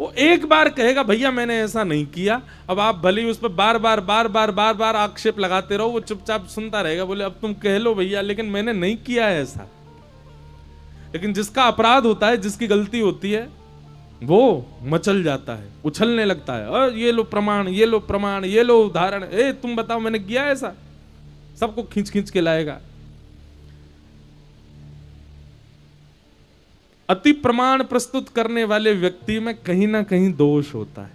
वो एक बार कहेगा भैया मैंने ऐसा नहीं किया, अब आप भले ही उस पर बार बार आक्षेप लगाते रहो, वो चुपचाप सुनता रहेगा। बोले अब तुम कह लो भैया, लेकिन मैंने नहीं किया है ऐसा। लेकिन जिसका अपराध होता है, जिसकी गलती होती है, वो मचल जाता है, उछलने लगता है, ये लो प्रमाण, ये लो प्रमाण, ये लो उदाहरण, तुम बताओ मैंने किया ऐसा, सबको खींच खींच के लाएगा। अति प्रमाण प्रस्तुत करने वाले व्यक्ति में कहीं ना कहीं दोष होता है।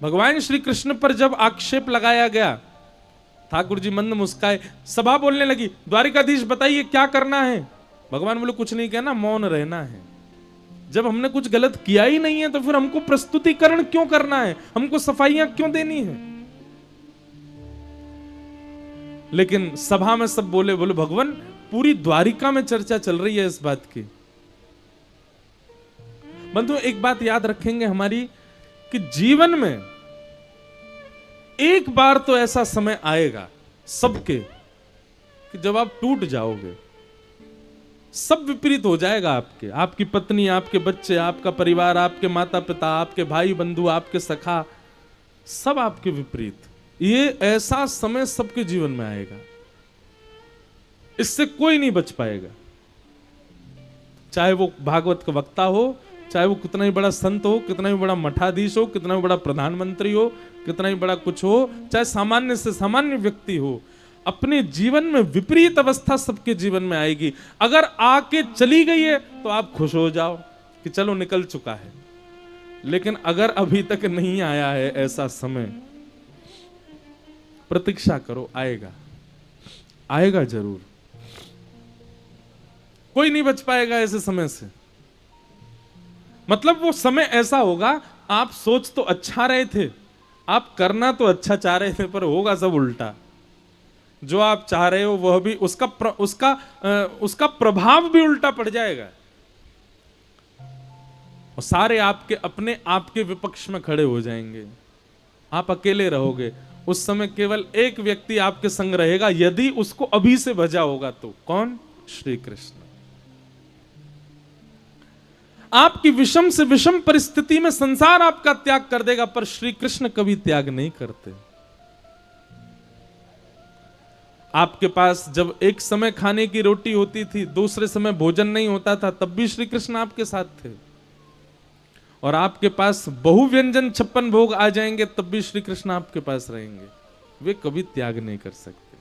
भगवान श्री कृष्ण पर जब आक्षेप लगाया गया, ठाकुर जी मंद मुस्काए, सभा बोलने लगी, द्वारिकाधीश बताइए क्या करना है? भगवान बोले कुछ नहीं कहना, मौन रहना है। जब हमने कुछ गलत किया ही नहीं है तो फिर हमको प्रस्तुतिकरण क्यों करना है, हमको सफाइयां क्यों देनी है? लेकिन सभा में सब बोले भगवान पूरी द्वारिका में चर्चा चल रही है इस बात की। बंधु एक बात याद रखेंगे हमारी, कि जीवन में एक बार तो ऐसा समय आएगा सबके कि जब आप टूट जाओगे, सब विपरीत हो जाएगा आपके, आपकी पत्नी, आपके बच्चे, आपका परिवार, आपके माता पिता, आपके भाई बंधु, आपके सखा, सब आपके विपरीत। ये ऐसा समय सबके जीवन में आएगा, इससे कोई नहीं बच पाएगा। चाहे वो भागवत का वक्ता हो, चाहे वो कितना ही बड़ा संत हो, कितना ही बड़ा मठाधीश हो, कितना ही बड़ा प्रधानमंत्री हो, कितना ही बड़ा कुछ हो, चाहे सामान्य से सामान्य व्यक्ति हो, अपने जीवन में विपरीत अवस्था सबके जीवन में आएगी। अगर आके चली गई है तो आप खुश हो जाओ कि चलो निकल चुका है, लेकिन अगर अभी तक नहीं आया है ऐसा समय, प्रतीक्षा करो, आएगा, आएगा जरूर। कोई नहीं बच पाएगा ऐसे समय से। मतलब वो समय ऐसा होगा, आप सोच तो अच्छा रहे थे, आप करना तो अच्छा चाह रहे थे, पर होगा सब उल्टा। जो आप चाह रहे हो वह भी उसका प्रभाव भी उल्टा पड़ जाएगा, और सारे आपके अपने आपके विपक्ष में खड़े हो जाएंगे। आप अकेले रहोगे। उस समय केवल एक व्यक्ति आपके संग रहेगा, यदि उसको अभी से भजा होगा तो। कौन? श्री कृष्ण। आपकी विषम से विषम परिस्थिति में संसार आपका त्याग कर देगा, पर श्री कृष्ण कभी त्याग नहीं करते। आपके पास जब एक समय खाने की रोटी होती थी, दूसरे समय भोजन नहीं होता था, तब भी श्री कृष्ण आपके साथ थे। और आपके पास बहुव्यंजन 56 भोग आ जाएंगे, तब भी श्री कृष्ण आपके पास रहेंगे। वे कभी त्याग नहीं कर सकते।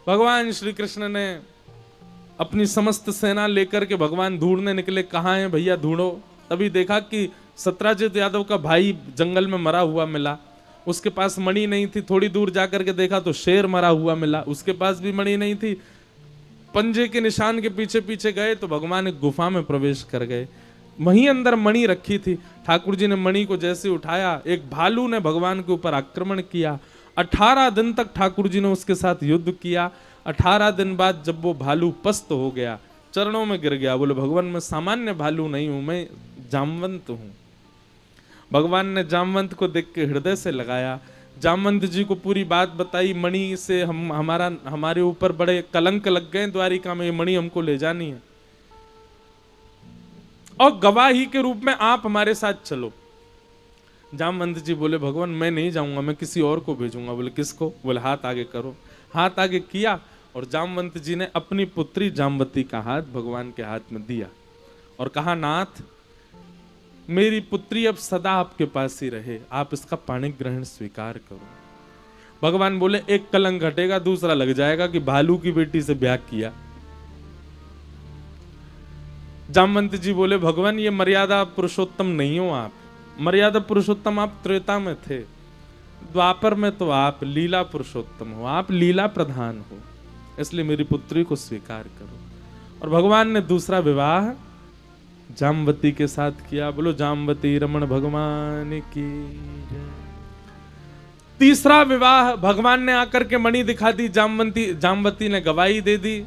भगवान श्री कृष्ण ने अपनी समस्त सेना लेकर के भगवान ढूंढने निकले, कहाँ है भैया ढूंढो। तभी देखा कि सत्राजित यादव का भाई जंगल में मरा हुआ मिला, उसके पास मणि नहीं थी। थोड़ी दूर जाकर के देखा तो शेर मरा हुआ मिला, उसके पास भी मणि नहीं थी। पंजे के निशान के पीछे पीछे गए तो भगवान एक गुफा में प्रवेश कर गए, वहीं अंदर मणि रखी थी। ठाकुर जी ने मणि को जैसे उठाया, एक भालू ने भगवान के ऊपर आक्रमण किया। 18 दिन तक ठाकुर जी ने उसके साथ युद्ध किया। 18 दिन बाद जब वो भालू पस्त हो गया, चरणों में गिर गया, बोले भगवान मैं सामान्य भालू नहीं हूं, मैं जामवंत हूं। भगवान ने जामवंत को देख के हृदय से लगाया, जामवंत जी को पूरी बात बताई, मणि से हमारे ऊपर बड़े कलंक लग गए द्वारिका में, ये मणि हमको ले जानी है और गवाही के रूप में आप हमारे साथ चलो। जामवंत जी बोले भगवान मैं नहीं जाऊंगा, मैं किसी और को भेजूंगा। बोले किसको? बोले हाथ आगे करो। हाथ आगे किया और जामवंत जी ने अपनी पुत्री जामवती का हाथ भगवान के हाथ में दिया और कहा नाथ मेरी पुत्री अब सदा आपके पास ही रहे, आप इसका पाणी ग्रहण स्वीकार करो। भगवान बोले एक कलंक घटेगा, दूसरा लग जाएगा कि भालू की बेटी से ब्याह किया। जामवंत जी बोले भगवान ये मर्यादा पुरुषोत्तम नहीं हो आप, मर्यादा पुरुषोत्तम आप त्रेता में थे, द्वापर में तो आप लीला पुरुषोत्तम हो, आप लीला प्रधान हो, इसलिए मेरी पुत्री को स्वीकार करो। और भगवान ने दूसरा विवाह जामवती के साथ किया। बोलो जामवती रमण भगवान की जय। तीसरा विवाह भगवान ने आकर के मणि दिखा दी, जामवती ने गवाही दे दी।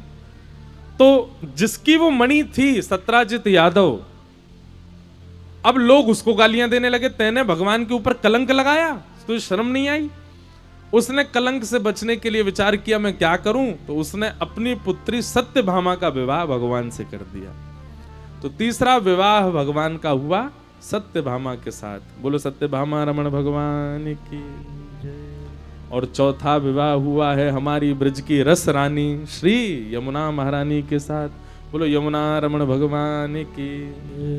तो जिसकी वो मणि थी सत्राजित यादव, अब लोग उसको गालियां देने लगे, तेने भगवान के ऊपर कलंक लगाया, तुझे शर्म नहीं आई? उसने कलंक से बचने के लिए विचार किया मैं क्या करूं, तो उसने अपनी पुत्री सत्यभामा का विवाह भगवान से कर दिया। तो तीसरा विवाह भगवान का हुआ सत्यभामा के साथ। बोलो सत्यभामा रमण भगवान की जय। और चौथा विवाह हुआ है हमारी ब्रज की रस रानी श्री यमुना महारानी के साथ। बोलो यमुना रमण भगवान की,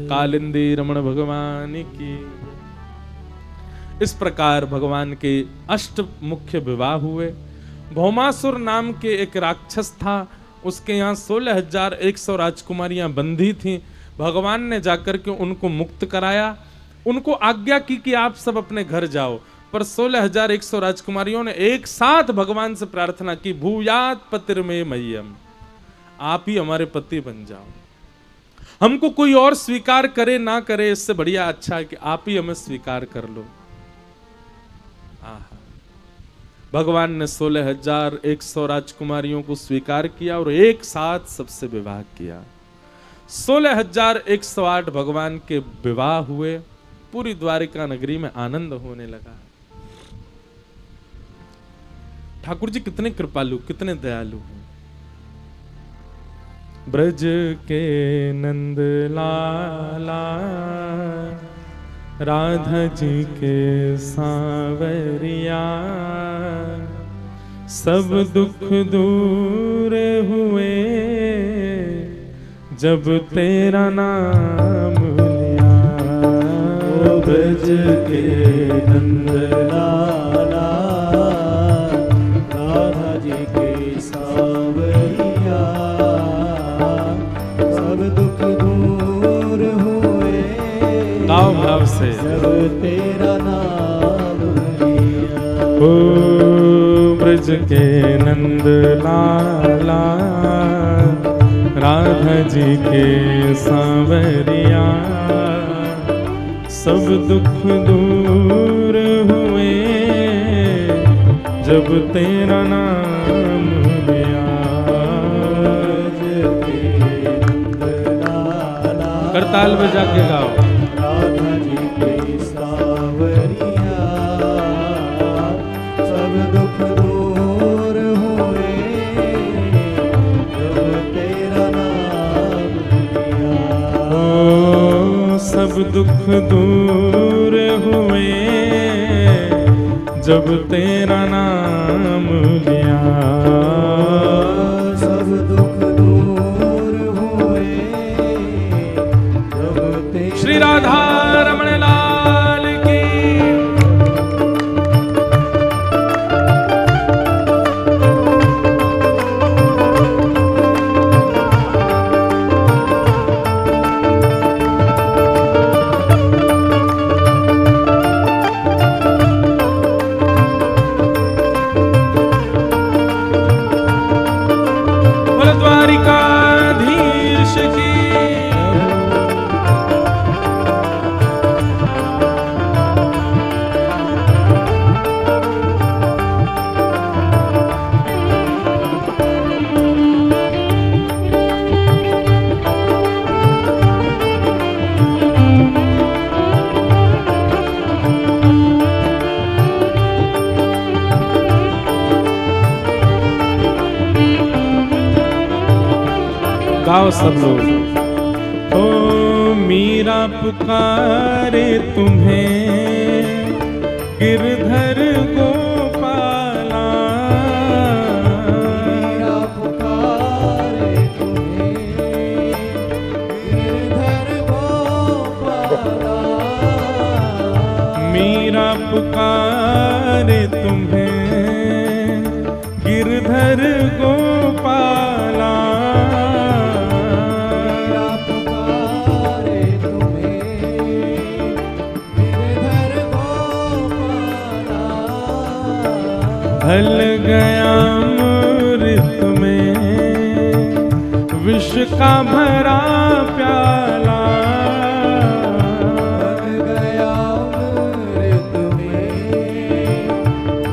कालिंदी रमण भगवान की। इस प्रकार भगवान के 8 मुख्य विवाह हुए। भौमासुर नाम के एक राक्षस था, उसके यहाँ 16,100 राजकुमारियां बंधी थीं। भगवान ने जाकर के उनको मुक्त कराया, उनको आज्ञा की कि आप सब अपने घर जाओ। पर 16,100 राजकुमारियों ने एक साथ भगवान से प्रार्थना की भूयात पतिर्मे मह्यम, आप ही हमारे पति बन जाओ। हमको कोई और स्वीकार करे ना करे, इससे बढ़िया अच्छा है कि आप ही हमें स्वीकार कर लो। भगवान ने 16,100 राजकुमारियों को स्वीकार किया और एक साथ सबसे विवाह किया। 16,108 भगवान के विवाह हुए। पूरी द्वारिका नगरी में आनंद होने लगा। ठाकुर जी कितने कृपालु, कितने दयालु हैं। ब्रज के नंद लाला राधा जी के सांवरिया, सब दुख दूर हुए जब तेरा नाम लिया। ब्रज के नंद लाला राधा जी के सांवरिया, सब दुख दूर हुए गाँव भाव से जब तेरा नाम लिया। ओ ब्रज के नंद लाला राधा जी के सांवरिया, सब दुख दूर हुए जब तेरा नाम लिया। करताल बजा के गाओ। राधा जी के सांवरिया, सब दुख दूर हुए जब तेरा नाम लिया। ओ सब दुख दूर हुए जब तेरा नाम लिया। सब दुख दूर हुए जब तेरा। श्री राधा रमण लाल की। गाओ सब लोग। ओ मीरा पुकारे तुम्हें गिरधर गोपाला, मीरा पुकारे तुम्हें गिरधर गोपाला, मीरा पुकारे तुम्हें गिरधर गोपाला, मीरा पुकारे तुम्हें गिरधर गोपाला, ढल गया अमृत में विष का भरा प्याला, ढल गया अमृत में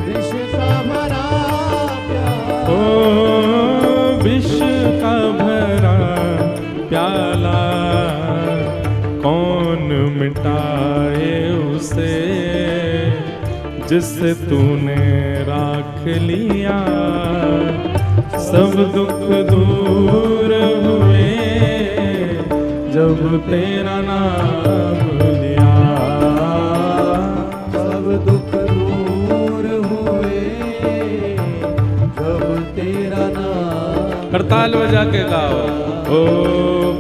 विष का भरा प्याला, ओ विष का भरा प्याला, कौन मिटाए उसे जिससे तूने राख लिया, सब दुख दूर हुए जब तेरा नाम लिया, सब दुख दूर हुए जब तेरा नाम। हड़ताल बजा के गाओ। ओ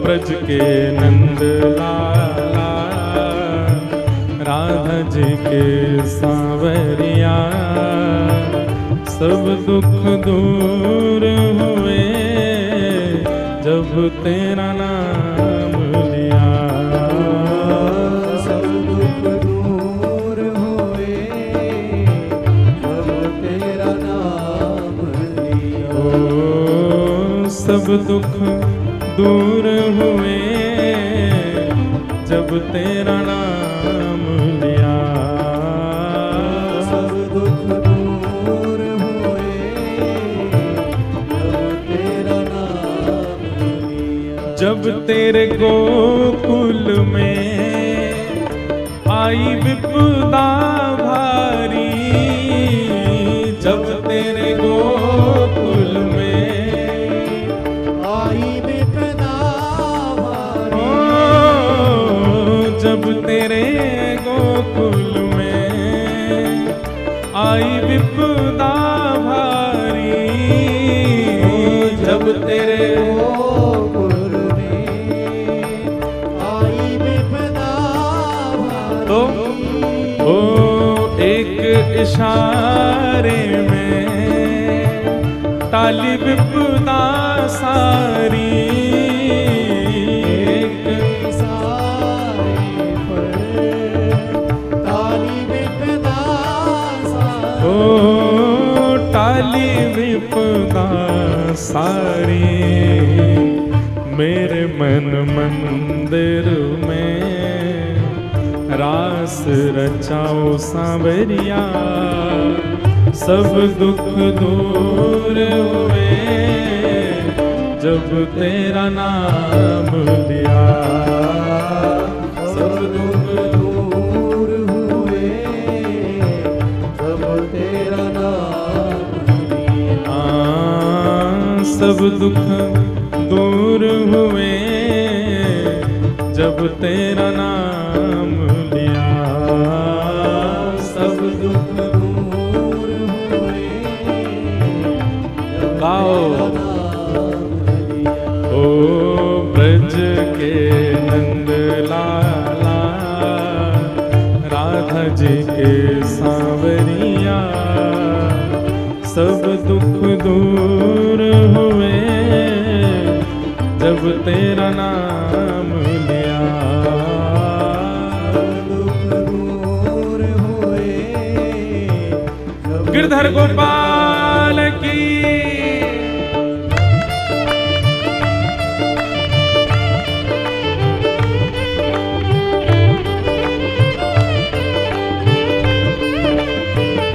ब्रज के नंद लाला, राधा जी के सांवरिया, सब दुख दूर हुए जब तेरा नाम लिया, सब दुख दूर हुए जब तेरा नाम लिया, ओ सब दुख दूर हुए जब तेरा नाम लिया, सब दुख दूर हुए जब तेरा नाम लिया, जब तेरे गोकुल में आई विपदा भारी, जब तेरे गोकुल में आई विपदा भारी, ओ जब तेरे गोकुल में आई विपदा भारी, जब तेरे गोकुल में आई विपदा तो भारी, ओ एक इशारे में टाली विपदा सारी, एक सारे पर ताली विपदा सारी, ओ टाली विपदा सारी, मेरे मन मंदिर में रास रचाओ सांवरिया, सब दुख दूर हुए जब तेरा नाम लिया, सब दुख दूर हुए जब तेरा नाम लिया, सब दुख दूर हुए जब तेरा नाम लिया, सब दुख दूर हुए जब गाओ। तेरा नाम लिया, ओ ब्रज के नंद लाला, राधा जी के सांवरिया, सब दुख दूर हुए जब तेरा नाम लिया, सब दुख दूर हुए जब गिरधर गोपाल की।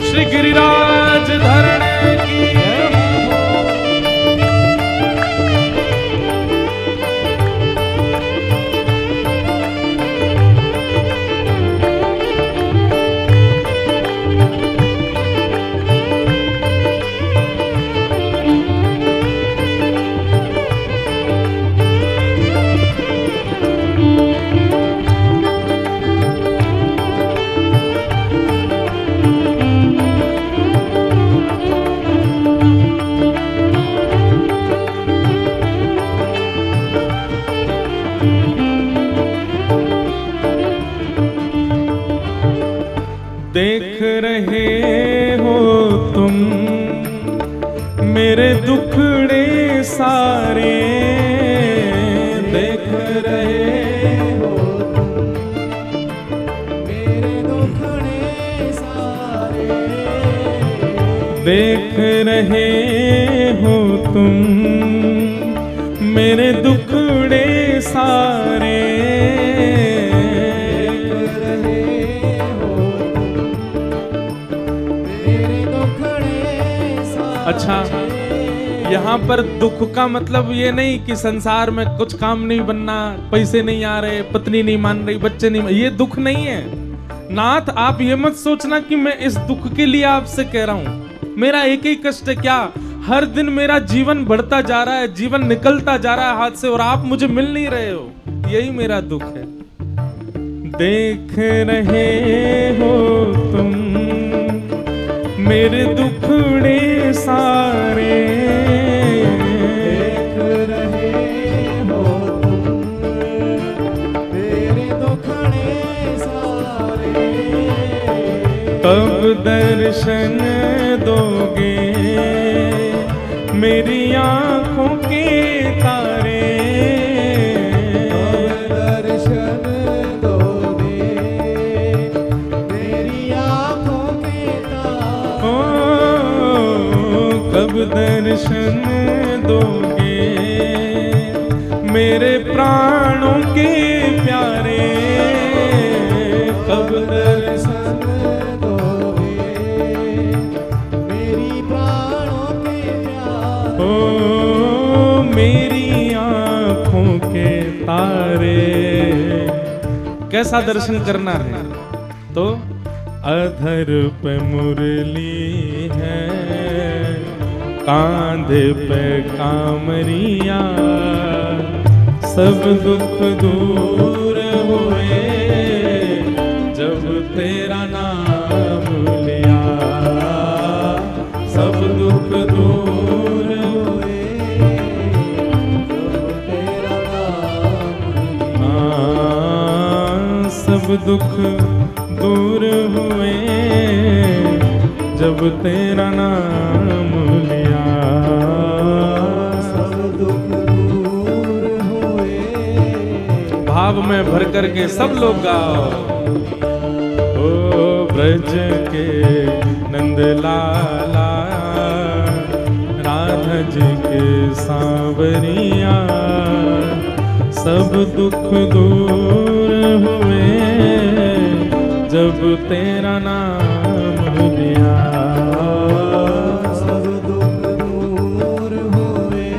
श्री गिरिराज धरण की। देख रहे हो तुम मेरे दुखड़े सारे, देख रहे हो मेरे दुखड़े सारे, देख रहे हो तुम मेरे दुखड़े सारे। अच्छा, यहाँ पर दुख का मतलब ये नहीं कि संसार में कुछ काम नहीं बनना, पैसे नहीं आ रहे, पत्नी नहीं मान रही, बच्चे नहीं, ये दुख नहीं है नाथ। आप ये मत सोचना कि मैं इस दुख के लिए आपसे कह रहा हूं। मेरा एक ही कष्ट है, क्या हर दिन मेरा जीवन बढ़ता जा रहा है, जीवन निकलता जा रहा है हाथ से और आप मुझे मिल नहीं रहे हो, यही मेरा दुख है। देख रहे हो तुम मेरे दुखड़े सारे, देख रहे हो तुम मेरे दुखड़े सारे, कब दर्शन दोगे मेरी आंखों के तारे, कब दर्शन दोगे मेरी आँखों के तारे, कब दर्शन दोगे मेरे प्राणों के प्यारे, कब दर्शन दोगे मेरी प्राणों के प्यारे, ओ मेरी आँखों के तारे। कैसा दर्शन करना है? तो अधर पे मुरली है, कांधे पे कामरिया, सब दुख दूर हुए जब तेरा नाम लिया, सब दुख दूर हुए जब तेरा नाम हाँ, सब दुख दूर हुए जब तेरा नाम लिया, सब दुख दूर हुए। भाव में भर करके सब लोग गाओ। ओ ब्रज के नंद लाला, राधा जी के सांवरिया, सब दुख दूर हुए जब तेरा नाम लिया, सब दुख दूर हुए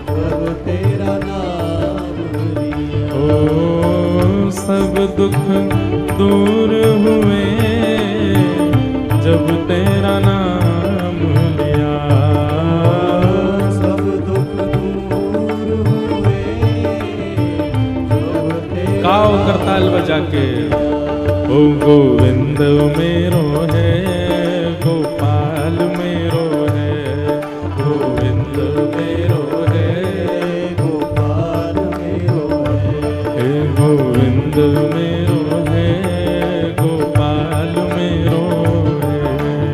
जब तेरा नाम लिया, ओ सब दुख दूर हुए जब तेरा नाम लिया, सब दुख दूर हुए जब तेरा गाओ करताल बजा के। ओ गोविंद मेरो है, गोपाल मेरो है, गोविंद मेरो है, गोपाल मेरो है, हे गोविंद मेरो है, गोपाल मेरो है,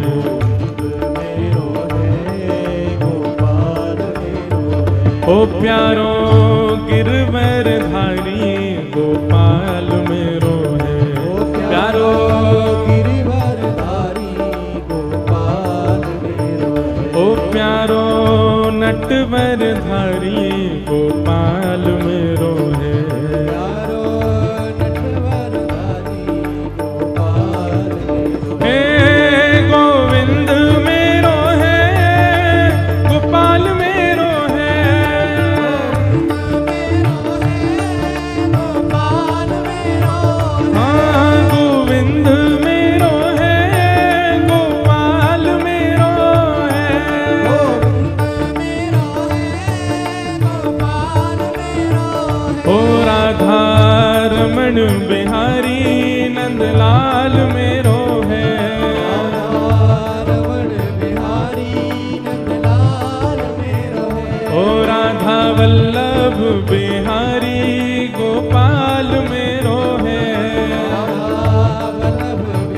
गोपाल मेरो है, ओ प्यारो गिरवर धारी, गोपाल मेरो है, प्यारो गिरिवरधारी गोपाल मेरो है, ओ प्यारो नटवर धारी, गोपाल मेरो है, प्यारो नटवरधारी गोपाल मेरो है, हे गोविंद मेरो है, गोपाल मेरो है, गोपाल मेरो है, हाँ गोविंद मेरो है, गोपाल मेरो है, गोपाल मेरो है, ओ राधा रमण बिहारी नंदलाल मेरो है, रमण बिहारी नंदलाल मेरो है, ओ राधा वल्लभ बिहारी गोपाल मेरो है, वल्लभ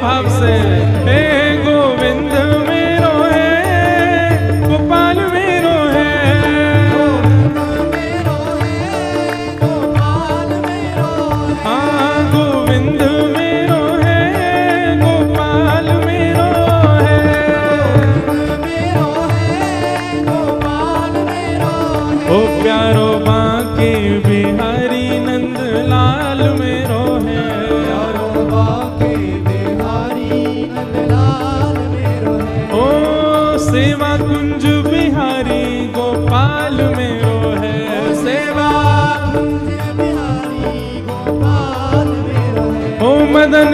भाव से। हे गोविंद मेरो है, गोपाल मेरो है। हाँ गोविंद मेरो है, गोपाल मेरो है। ओ प्यारो बांके बिहारी नंद लाल मेरो है। ओ सेवा कुंज बिहारी गोपाल मेरो है। सेवा ओ मदन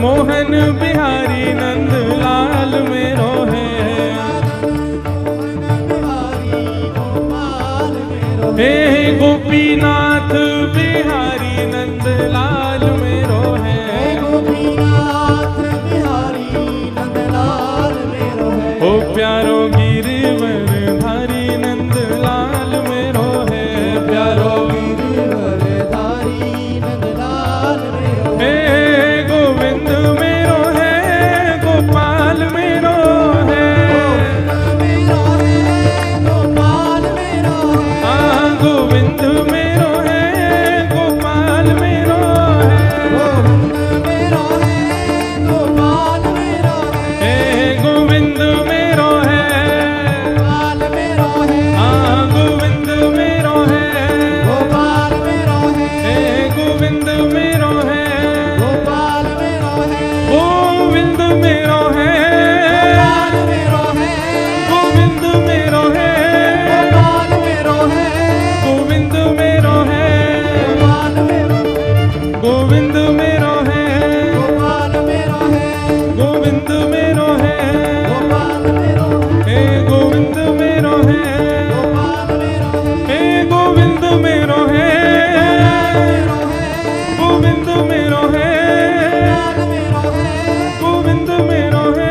मोहन बिहारी नंद लाल मेरो है। हे गोपीनाथ बिहारी नंद लाल मेरो है। ओ प्यारो गिरिवर धारी नंद लाल मेरो है। प्यारो हे गोविंद मेरो है, गोपाल मेरो है। हाँ गोविंद मेरो है, गोपाल मेरो है। हे गोविंद मेरो है। हाँ गोविंद मेरो है। हे गोविंद मेरो है। गोविंद मेरो है। गोविंद मेरो है। गोविंद मेरो है। गोविंद मेरो है। गोविंद मेरो है। हे गोविंद मेरो है। हे गोविंद मेरो है। गोविंद मेरो है। गोविंद मेरो है।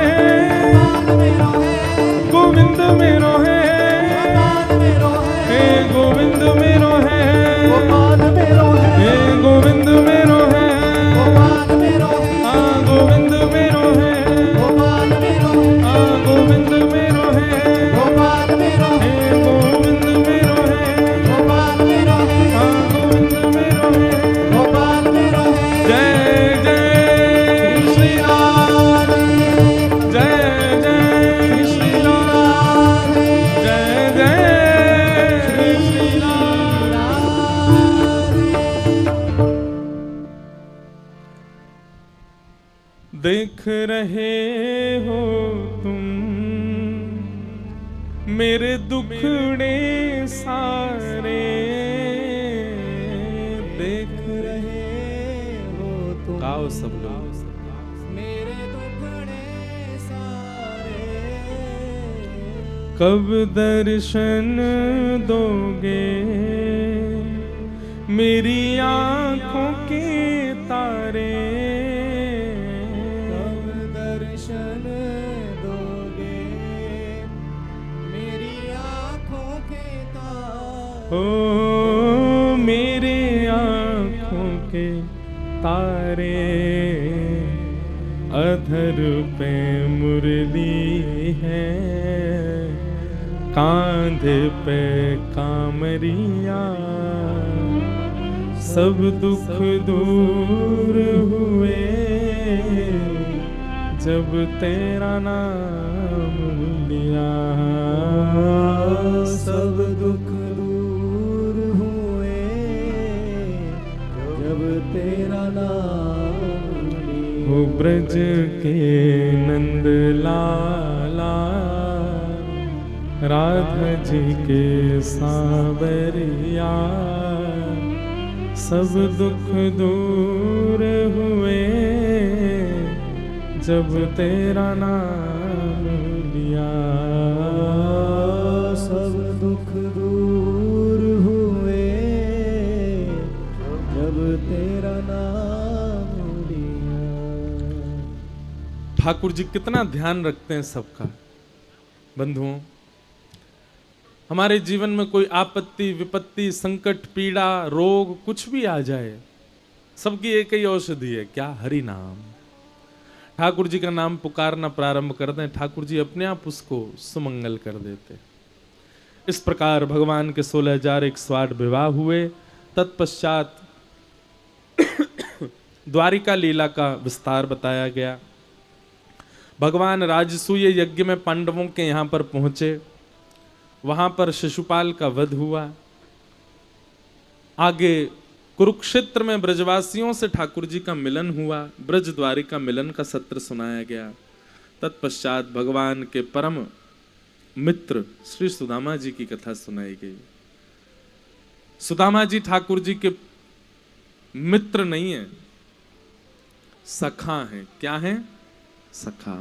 गोविंद मेरो है। हे गोविंद मेरो है। हे गोविंद मेरो है। हाँ गोविंद मेरो है। हाँ गोविंद मेरो है। हे गोविंद मेरो है। हाँ गोविंद मेरो है। जय जय श्री राम। जय जय श्री राम। जय जय श्री देख रहे हो तुम मेरे दुखड़े सारे। देख रहे हो तुम गाओ सब लोग। मेरे दुखड़े सारे। कब दर्शन दोगे मेरी आंखों के तारे। कब दर्शन दोगे मेरी आँखों के तारे। ओ मेरे आंखों के तारे। अधर पे मुरली है, कांधे पे कामरिया। सब दुख दूर हुए जब तेरा नाम लिया। सब दुख दूर हुए जब तेरा नाम लिया। हो ब्रज के नंद लाला, राधा जी के सांवरिया। सब दुख दूर हुए जब तेरा नाम लिया। सब दुख दूर हुए जब तेरा नाम लिया। ठाकुर जी कितना ध्यान रखते हैं सबका। बंधुओं, हमारे जीवन में कोई आपत्ति, विपत्ति, संकट, पीड़ा, रोग कुछ भी आ जाए, सबकी एक ही औषधि है, क्या? हरि नाम। ठाकुर जी का नाम पुकारना प्रारंभ कर दें, ठाकुर जी अपने आप उसको सुमंगल कर देते। इस प्रकार भगवान के 16,108 विवाह हुए। तत्पश्चात द्वारिका लीला का विस्तार बताया गया। भगवान राजसूय यज्ञ में पांडवों के यहां पर पहुंचे, वहां पर शिशुपाल का वध हुआ। आगे कुरुक्षेत्र में ब्रजवासियों से ठाकुर जी का मिलन हुआ, ब्रज द्वारिका मिलन का सत्र सुनाया गया। तत्पश्चात भगवान के परम मित्र श्री सुदामा जी की कथा सुनाई गई। सुदामा जी ठाकुर जी के मित्र नहीं है, सखा हैं। क्या हैं? सखा।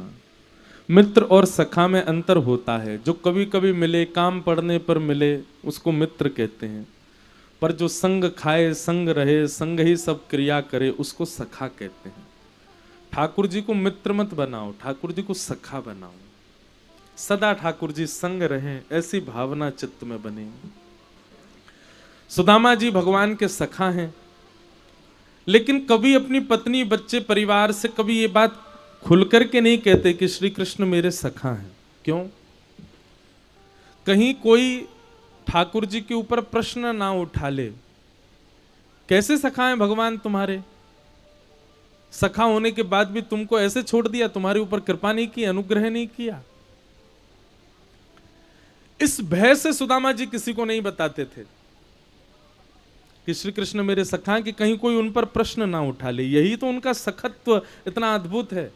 मित्र और सखा में अंतर होता है। जो कभी कभी मिले, काम पड़ने पर मिले, उसको मित्र कहते हैं, पर जो संग खाए, संग रहे, संग ही सब क्रिया करे, उसको सखा कहते हैं। ठाकुर जी को मित्र मत बनाओ, ठाकुर जी को सखा बनाओ। सदा ठाकुर जी संग रहें, ऐसी भावना चित्त में बने। सुदामा जी भगवान के सखा हैं, लेकिन कभी अपनी पत्नी, बच्चे, परिवार से कभी ये बात खुल करके नहीं कहते कि श्री कृष्ण मेरे सखा हैं। क्यों? कहीं कोई ठाकुर जी के ऊपर प्रश्न ना उठा ले, कैसे सखा हैं भगवान तुम्हारे? सखा होने के बाद भी तुमको ऐसे छोड़ दिया, तुम्हारे ऊपर कृपा नहीं की, अनुग्रह नहीं किया। इस भय से सुदामा जी किसी को नहीं बताते थे कि श्री कृष्ण मेरे सखा हैं, कि कहीं कोई उन पर प्रश्न ना उठा ले। यही तो उनका सखत्व इतना अद्भुत है।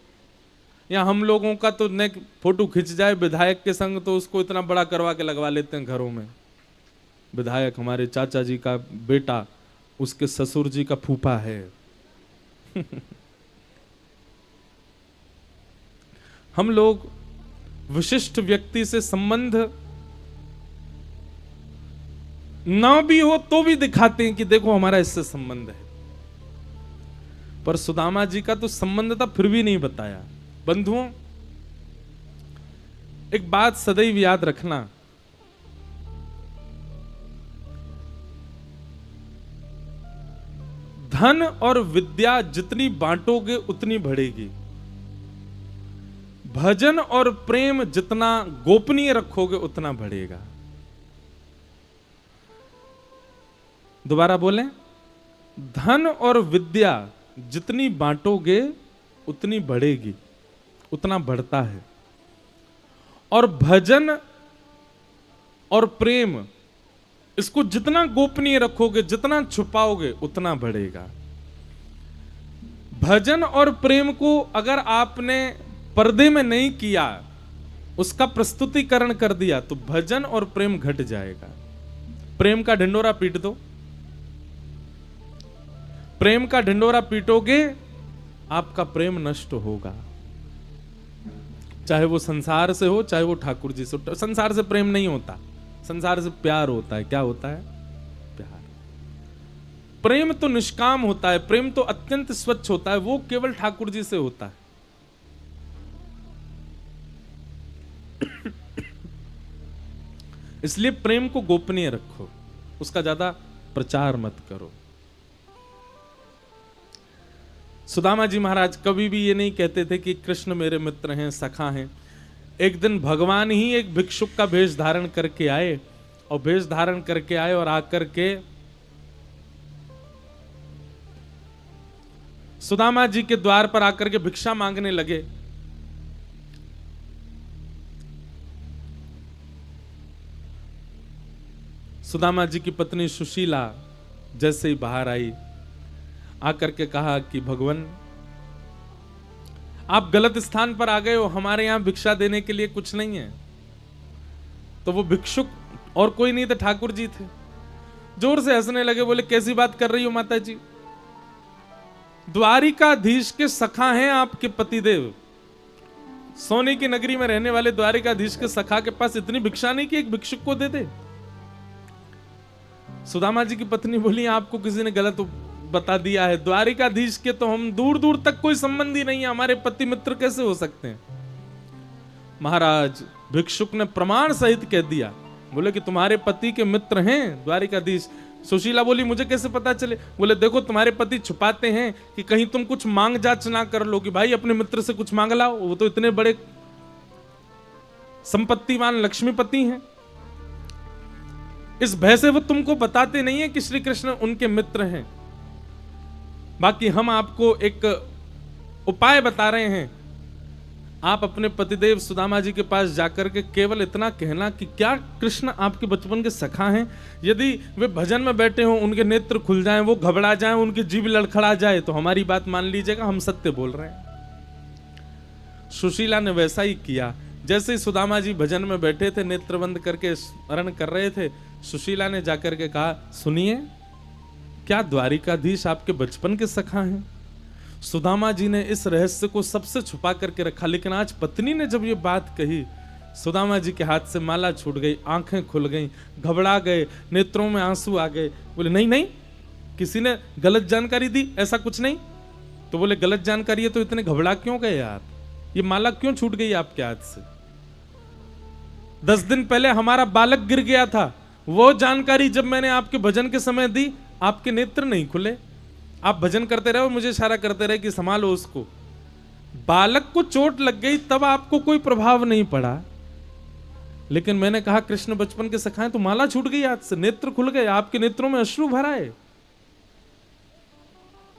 या हम लोगों का तो नेक फोटो खिंच जाए विधायक के संग तो उसको इतना बड़ा करवा के लगवा लेते हैं घरों में। विधायक हमारे चाचा जी का बेटा, उसके ससुर जी का फूफा है। हम लोग विशिष्ट व्यक्ति से संबंध ना भी हो तो भी दिखाते हैं कि देखो हमारा इससे संबंध है, पर सुदामा जी का तो संबंध था फिर भी नहीं बताया। बंधुओं, एक बात सदैव याद रखना, धन और विद्या जितनी बांटोगे उतनी बढ़ेगी। भजन और प्रेम जितना गोपनीय रखोगे उतना बढ़ेगा। दोबारा बोलें, धन और विद्या जितनी बांटोगे उतनी बढ़ेगी, उतना बढ़ता है। और भजन और प्रेम, इसको जितना गोपनीय रखोगे, जितना छुपाओगे उतना बढ़ेगा। भजन और प्रेम को अगर आपने पर्दे में नहीं किया, उसका प्रस्तुतिकरण कर दिया, तो भजन और प्रेम घट जाएगा। प्रेम का ढिंडोरा पीट दो, प्रेम का ढिंडोरा पीटोगे, आपका प्रेम नष्ट होगा। चाहे वो संसार से हो, चाहे वो ठाकुर जी से हो। संसार से प्रेम नहीं होता, संसार से प्यार होता है। क्या होता है? प्यार। प्रेम तो निष्काम होता है, प्रेम तो अत्यंत स्वच्छ होता है, वो केवल ठाकुर जी से होता है। इसलिए प्रेम को गोपनीय रखो, उसका ज्यादा प्रचार मत करो। सुदामा जी महाराज कभी भी ये नहीं कहते थे कि कृष्ण मेरे मित्र हैं, सखा हैं। एक दिन भगवान ही एक भिक्षुक का वेश धारण करके आए, और वेश धारण करके आए और आकर के सुदामा जी के द्वार पर आकर के भिक्षा मांगने लगे। सुदामा जी की पत्नी सुशीला जैसे ही बाहर आई, आकर के कहा कि भगवान आप गलत स्थान पर आ गए हो, हमारे यहां भिक्षा देने के लिए कुछ नहीं है। तो वो भिक्षुक और कोई नहीं थे, ठाकुर जी थे। जोर से हंसने लगे, बोले कैसी बात कर रही हो माता जी, द्वारिकाधीश के सखा हैं आपके पतिदेव। सोने की नगरी में रहने वाले द्वारिकाधीश के सखा के पास इतनी भिक्षा नहीं कि एक भिक्षुक को दे दे। सुदामा जी की पत्नी बोली आपको किसी ने गलत बता दिया है, द्वारिकाधीश के तो हम दूर दूर तक कोई संबंध ही नहीं है, हमारे पति मित्र कैसे हो सकते हैं। महाराज भिक्षुक ने प्रमाण सहित कह दिया, बोले कि तुम्हारे पति के मित्र हैं द्वारिकाधीश। सुशीला बोली मुझे कैसे पता चले? बोले देखो तुम्हारे पति छुपाते हैं कि कहीं तुम कुछ मांग जांच ना कर लो कि भाई अपने मित्र से कुछ मांग लाओ, वो तो इतने बड़े संपत्तिवान लक्ष्मीपति हैं। इस भय से वो तुमको बताते नहीं है कि श्री कृष्ण उनके मित्र हैं। बाकी हम आपको एक उपाय बता रहे हैं, आप अपने पतिदेव सुदामा जी के पास जाकर के केवल इतना कहना कि क्या कृष्ण आपके बचपन के सखा हैं? यदि वे भजन में बैठे हों, उनके नेत्र खुल जाएं, वो घबरा जाएं, उनकी जीभ लड़खड़ा जाए, तो हमारी बात मान लीजिएगा, हम सत्य बोल रहे हैं। सुशीला ने वैसा ही किया। जैसे ही सुदामा जी भजन में बैठे थे, नेत्र बंद करके स्मरण कर रहे थे, सुशीला ने जाकर के कहा, सुनिए, क्या द्वारिकाधीश आपके बचपन के सखा हैं? सुदामा जी ने इस रहस्य को सबसे छुपा करके रखा, लेकिन आज पत्नी ने जब ये बात कही, सुदामा जी के हाथ से माला छूट गई, आंखें खुल गईं, घबरा गए, नेत्रों में आंसू आ गए। बोले नहीं नहीं, किसी ने गलत जानकारी दी, ऐसा कुछ नहीं। तो बोले गलत जानकारी है तो इतने घबरा क्यों गए आप? ये माला क्यों छूट गई आपके हाथ से? 10 दिन पहले हमारा बालक गिर गया था, वो जानकारी जब मैंने आपके भजन के समय दी, आपके नेत्र नहीं खुले। आप भजन करते रहे, मुझे इशारा करते रहे कि संभालो उसको। बालक को चोट लग गई तब आपको कोई प्रभाव नहीं पड़ा, लेकिन मैंने कहा कृष्ण बचपन के सखा हैं तो माला छूट गई हाथ से, नेत्र खुल गए, आपके नेत्रों में अश्रु भर आए।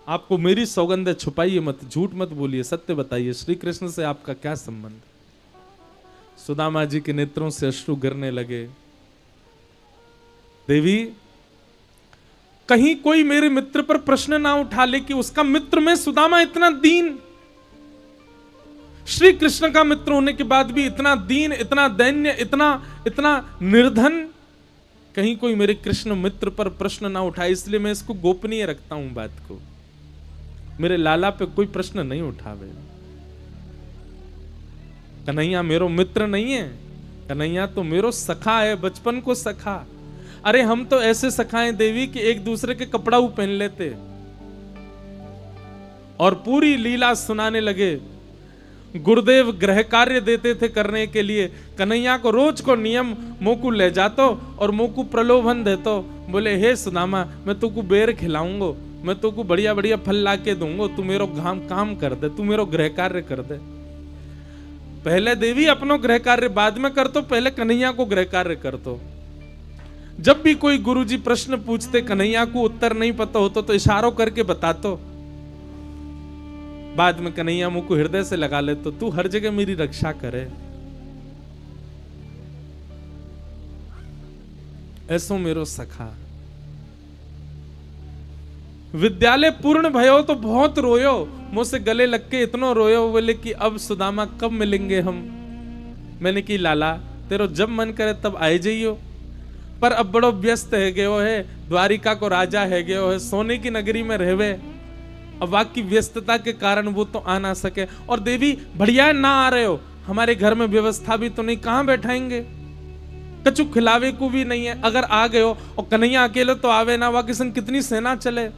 आपको मेरी सौगंध है, छुपाइए मत, झूठ मत बोलिए, सत्य बताइए, श्री कृष्ण से आपका क्या संबंध? सुदामा जी के नेत्रों से अश्रु गिरने लगे। देवी, कहीं कोई मेरे मित्र पर प्रश्न ना उठा ले कि उसका मित्र में सुदामा इतना दीन, श्री कृष्ण का मित्र होने के बाद भी इतना दीन, इतना दैन्य, इतना निर्धन, कहीं कोई मेरे कृष्ण मित्र पर प्रश्न ना उठाए। इसलिए मैं इसको गोपनीय रखता हूं बात को, मेरे लाला पे कोई प्रश्न नहीं उठावे। कन्हैया मेरो मित्र नहीं है, कन्हैया तो मेरो सखा है, बचपन को सखा। अरे हम तो ऐसे सखाएं देवी कि एक दूसरे के कपड़ा पहन लेते और पूरी लीला सुनाने लगे। गुरुदेव गृह कार्य देते थे करने के लिए, कन्हैया को रोज को नियम मोकू ले जातो और मोकू प्रलोभन देतो। बोले हे सुदामा, मैं तुमको बेर खिलाऊंगा, मैं तुमको बढ़िया बढ़िया फल ला के दूंगा, तू मेरो काम कर दे, तू मेरो गृह कार्य कर दे। पहले देवी अपनो गृह कार्य बाद में कर तो, पहले कन्हैया को गृह कार्य कर तो। जब भी कोई गुरुजी प्रश्न पूछते, कन्हैया को उत्तर नहीं पता होता तो इशारों करके बतातो, बाद में कन्हैया मुंह को हृदय से लगा ले, तो तू हर जगह मेरी रक्षा करे। ऐसो मेरो सखा। विद्यालय पूर्ण भयो तो बहुत रोयो, मुझसे गले लग के इतना रोयो, बोले कि अब सुदामा कब मिलेंगे हम? मैंने की लाला, तेरो जब मन करे तब आए जाइयो, पर अब बड़ो व्यस्त है गयो है, द्वारिका को राजा है गयो है, सोने की नगरी में रहवे, अब वाकई व्यस्तता के कारण वो तो आ ना सके। और देवी बढ़िया ना आ रहे हो, हमारे घर में व्यवस्था भी तो नहीं, कहां बैठाएंगे, कछु खिलावे को भी नहीं है। अगर आ गए हो और कन्हैया अकेले तो आवे ना, वाकई संग कितनी सेना चले,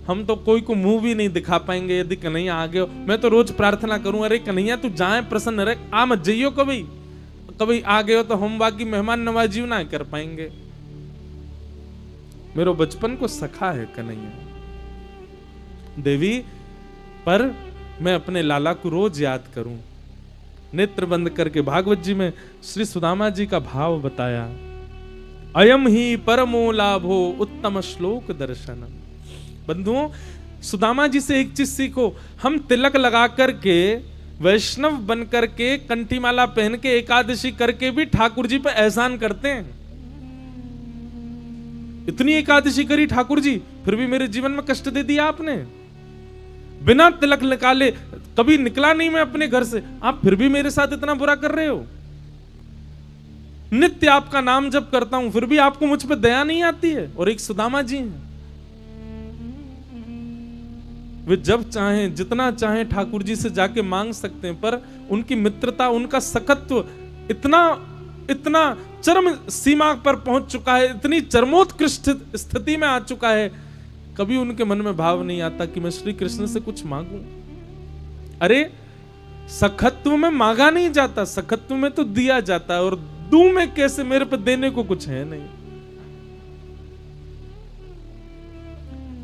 हम तो कोई को मुंह भी नहीं दिखा पाएंगे यदि कन्हैया आ गए हो। मैं तो रोज प्रार्थना करूं, अरे कन्हैया तू जाए प्रसन्न रहे, आ मत जाइयो, कभी आ गए हो तो हम बाकी मेहमान नवाजी ना कर पाएंगे। मेरो बचपन को सखा है कन्हैया देवी, पर मैं अपने लाला को रोज याद करूं। नेत्र बंद करके भागवत जी में श्री सुदामा जी का भाव बताया, अयम ही परमो लाभो उत्तम श्लोक दर्शन। बंधुओं, सुदामा जी से एक चीज सीखो, हम तिलक लगा करके, वैष्णव बन करके, कंठी माला पहन के, एकादशी करके भी ठाकुर जी पे एहसान करते हैं। इतनी एकादशी करी ठाकुर जी, फिर भी मेरे जीवन में कष्ट दे दिया आपने। बिना तिलक निकाले कभी निकला नहीं मैं अपने घर से, आप फिर भी मेरे साथ इतना बुरा कर रहे हो। नित्य आपका नाम जप करता हूं, फिर भी आपको मुझ पे दया नहीं आती है। और एक सुदामा जी हैं, वे जब चाहें, जितना चाहें ठाकुर जी से जाके मांग सकते हैं, पर उनकी मित्रता, उनका सखत्व इतना चरम सीमा पर पहुंच चुका है, इतनी चरमोत्कृष्ट स्थिति में आ चुका है, कभी उनके मन में भाव नहीं आता कि मैं श्री कृष्ण से कुछ मांगूं। अरे सखत्व में मांगा नहीं जाता, सखत्व में तो दिया जाता है, और दूं में कैसे, मेरे पे देने को कुछ है नहीं।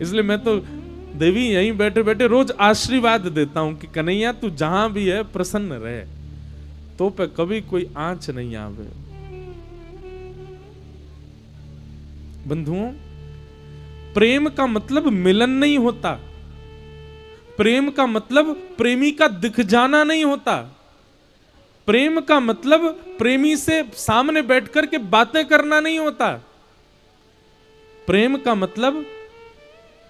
इसलिए मैं तो देवी यहीं बैठे बैठे रोज आशीर्वाद देता हूं कि कन्हैया तू जहां भी है प्रसन्न रहे, तो पे कभी कोई आंच नहीं आवे। बंधुओं, प्रेम का मतलब मिलन नहीं होता, प्रेम का मतलब प्रेमी का दिख जाना नहीं होता, प्रेम का मतलब प्रेमी से सामने बैठकर के बातें करना नहीं होता। प्रेम का मतलब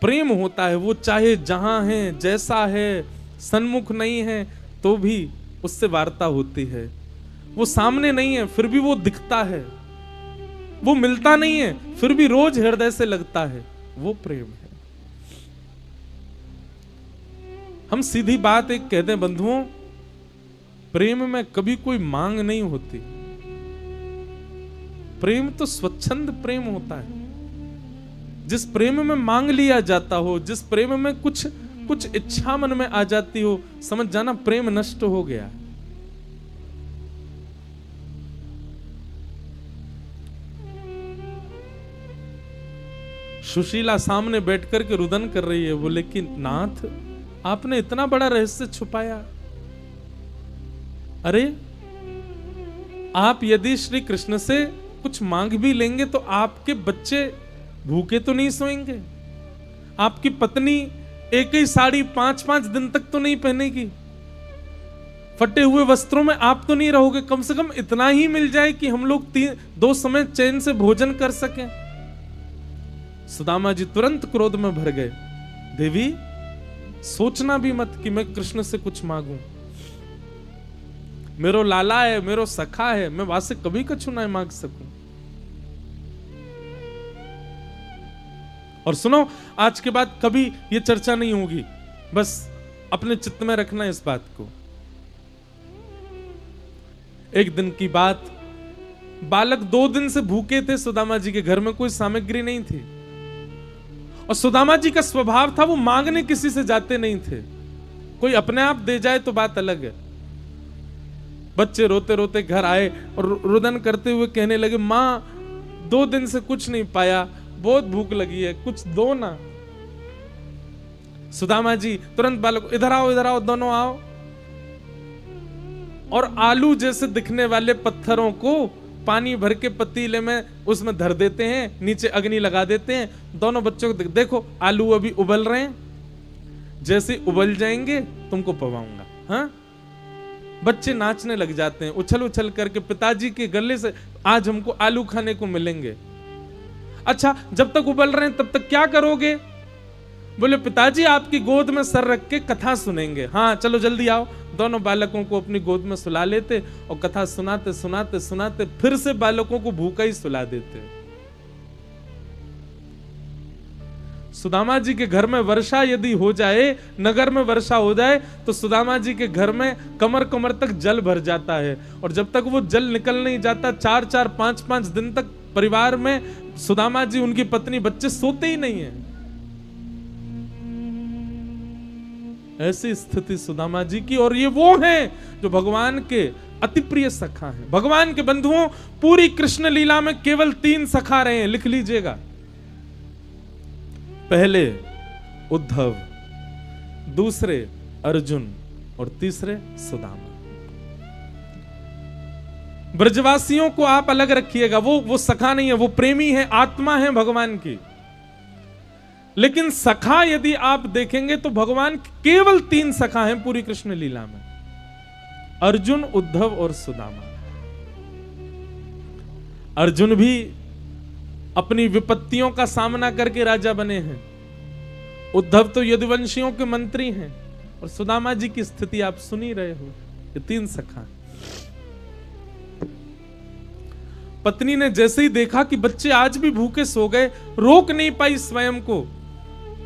प्रेम होता है वो चाहे जहां है, जैसा है, सन्मुख नहीं है तो भी उससे वार्ता होती है। वो सामने नहीं है फिर भी वो दिखता है, वो मिलता नहीं है फिर भी रोज हृदय से लगता है, वो प्रेम है। हम सीधी बात एक कहते हैं बंधुओं, प्रेम में कभी कोई मांग नहीं होती। प्रेम तो स्वच्छंद प्रेम होता है। जिस प्रेम में मांग लिया जाता हो, जिस प्रेम में कुछ इच्छा मन में आ जाती हो, समझ जाना प्रेम नष्ट हो गया। सुशीला सामने बैठकर के रुदन कर रही है, बोले कि नाथ आपने इतना बड़ा रहस्य छुपाया। अरे आप यदि श्री कृष्ण से कुछ मांग भी लेंगे तो आपके बच्चे भूखे तो नहीं सोएंगे, आपकी पत्नी एक ही साड़ी 5-5 दिन तक तो नहीं पहनेगी, फटे हुए वस्त्रों में आप तो नहीं रहोगे, कम से कम इतना ही मिल जाए कि हम लोग 2 समय चैन से भोजन कर सकें। सुदामा जी तुरंत क्रोध में भर गए, देवी सोचना भी मत कि मैं कृष्ण से कुछ मांगूं, मेरो लाला है, मेरो सखा है, मैं वासे कभी कछु ना मांग सकूं। और सुनो, आज के बाद कभी ये चर्चा नहीं होगी, बस अपने चित्त में रखना इस बात को। एक दिन की बात, बालक 2 दिन से भूखे थे, सुदामा जी के घर में कोई सामग्री नहीं थी और सुदामा जी का स्वभाव था वो मांगने किसी से जाते नहीं थे, कोई अपने आप दे जाए तो बात अलग है। बच्चे रोते रोते घर आए और रुदन करते हुए कहने लगे, मां 2 दिन से कुछ नहीं पाया, बहुत भूख लगी है, कुछ दो ना। सुदामा जी तुरंत बालक, इधर आओ दोनों आओ, और आलू जैसे दिखने वाले पत्थरों को पानी भर के पतीले में उसमें धर देते हैं, नीचे अग्नि लगा देते हैं, दोनों बच्चों को देखो आलू अभी उबल रहे हैं, जैसे उबल जाएंगे तुमको पवाऊंगा। हाँ, बच्चे नाचने लग जाते हैं, उछल उछल करके पिताजी के गले से आज हमको आलू खाने को मिलेंगे। अच्छा, जब तक उबल रहे हैं तब तक क्या करोगे? बोले पिताजी आपकी गोद में सर रख के कथा सुनेंगे। हाँ चलो जल्दी आओ। दोनों बालकों को अपनी गोद में सुला लेते और कथा सुनाते सुनाते सुनाते फिर से बालकों को भूखा ही सुला देते। सुदामा जी के घर में वर्षा यदि हो जाए, नगर में वर्षा हो जाए, तो सुदामा जी के घर में कमर कमर तक जल भर जाता है, और जब तक वो जल निकल नहीं जाता 4-4 5-5 दिन तक परिवार में सुदामा जी, उनकी पत्नी, बच्चे सोते ही नहीं है। ऐसी स्थिति सुदामा जी की, और ये वो हैं जो भगवान के अति प्रिय सखा हैं। भगवान के बंधुओं, पूरी कृष्ण लीला में केवल 3 सखा रहे हैं, लिख लीजिएगा। पहले उद्धव, दूसरे अर्जुन और तीसरे सुदामा। ब्रजवासियों को आप अलग रखिएगा, वो सखा नहीं है, वो प्रेमी है, आत्मा है भगवान की। लेकिन सखा यदि आप देखेंगे तो भगवान केवल 3 सखा हैं पूरी कृष्ण लीला में, अर्जुन, उद्धव और सुदामा। अर्जुन भी अपनी विपत्तियों का सामना करके राजा बने हैं, उद्धव तो यदुवंशियों के मंत्री हैं, और सुदामा जी की स्थिति आप सुन ही रहे हो। ये 3 सखा। पत्नी ने जैसे ही देखा कि बच्चे आज भी भूखे सो गए, रोक नहीं पाई स्वयं को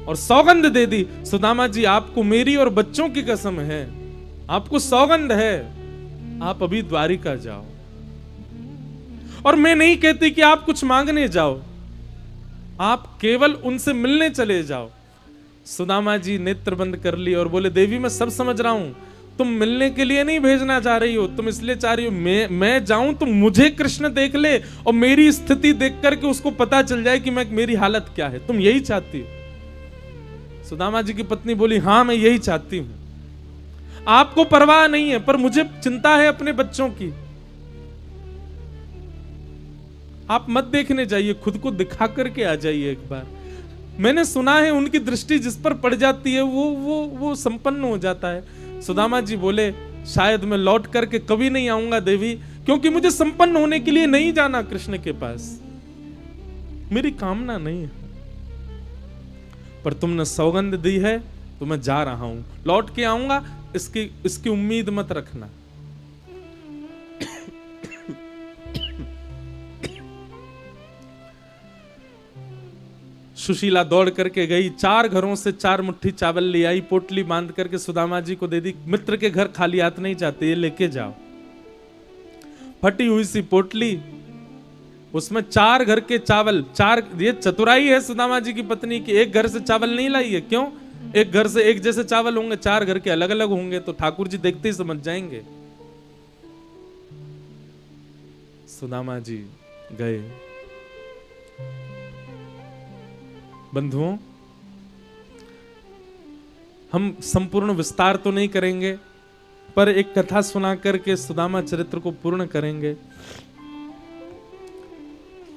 और सौगंध दे दी, सुदामा जी आपको मेरी और बच्चों की कसम है, आपको सौगंध है, आप अभी द्वारिका जाओ, और मैं नहीं कहती कि आप कुछ मांगने जाओ, आप केवल उनसे मिलने चले जाओ। सुदामा जी नेत्र बंद कर लिए और बोले, देवी मैं सब समझ रहा हूं, तुम मिलने के लिए नहीं भेजना चाह रही हो, तुम इसलिए चाह रही हो मैं जाऊं तो मुझे कृष्ण देख ले और मेरी स्थिति देख करके उसको पता चल जाए कि मेरी हालत क्या है, तुम यही चाहती हो। सुदामा जी की पत्नी बोली, हाँ मैं यही चाहती हूं। आपको परवाह नहीं है, पर मुझे चिंता है अपने बच्चों की। आप मत देखने जाइए, खुद को दिखा करके आ जाइए एक बार। मैंने सुना है उनकी दृष्टि जिस पर पड़ जाती है वो संपन्न हो जाता है। सुदामा जी बोले, शायद मैं लौट करके कभी नहीं आऊंगा देवी, क्योंकि मुझे संपन्न होने के लिए नहीं जाना कृष्ण के पास, मेरी कामना नहीं है। पर तुमने सौगंध दी है तो मैं जा रहा हूं, लौट के आऊंगा, इसकी उम्मीद मत रखना। सुशीला दौड़ करके गई, 4 घरों से 4 मुट्ठी चावल ले आई, पोटली बांध करके सुदामा जी को दे दी। मित्र के घर खाली हाथ नहीं जाते, ये लेके जाओ। फटी हुई सी पोटली, उसमें 4 घर के चावल, 4, ये चतुराई है सुदामा जी की पत्नी की। एक घर से चावल नहीं लाई है, क्यों? एक घर से एक जैसे चावल होंगे, 4 घर के अलग अलग होंगे तो ठाकुर जी देखते ही समझ जाएंगे। सुदामा जी गए। बंधुओं, हम संपूर्ण विस्तार तो नहीं करेंगे, पर एक कथा सुना करके सुदामा चरित्र को पूर्ण करेंगे।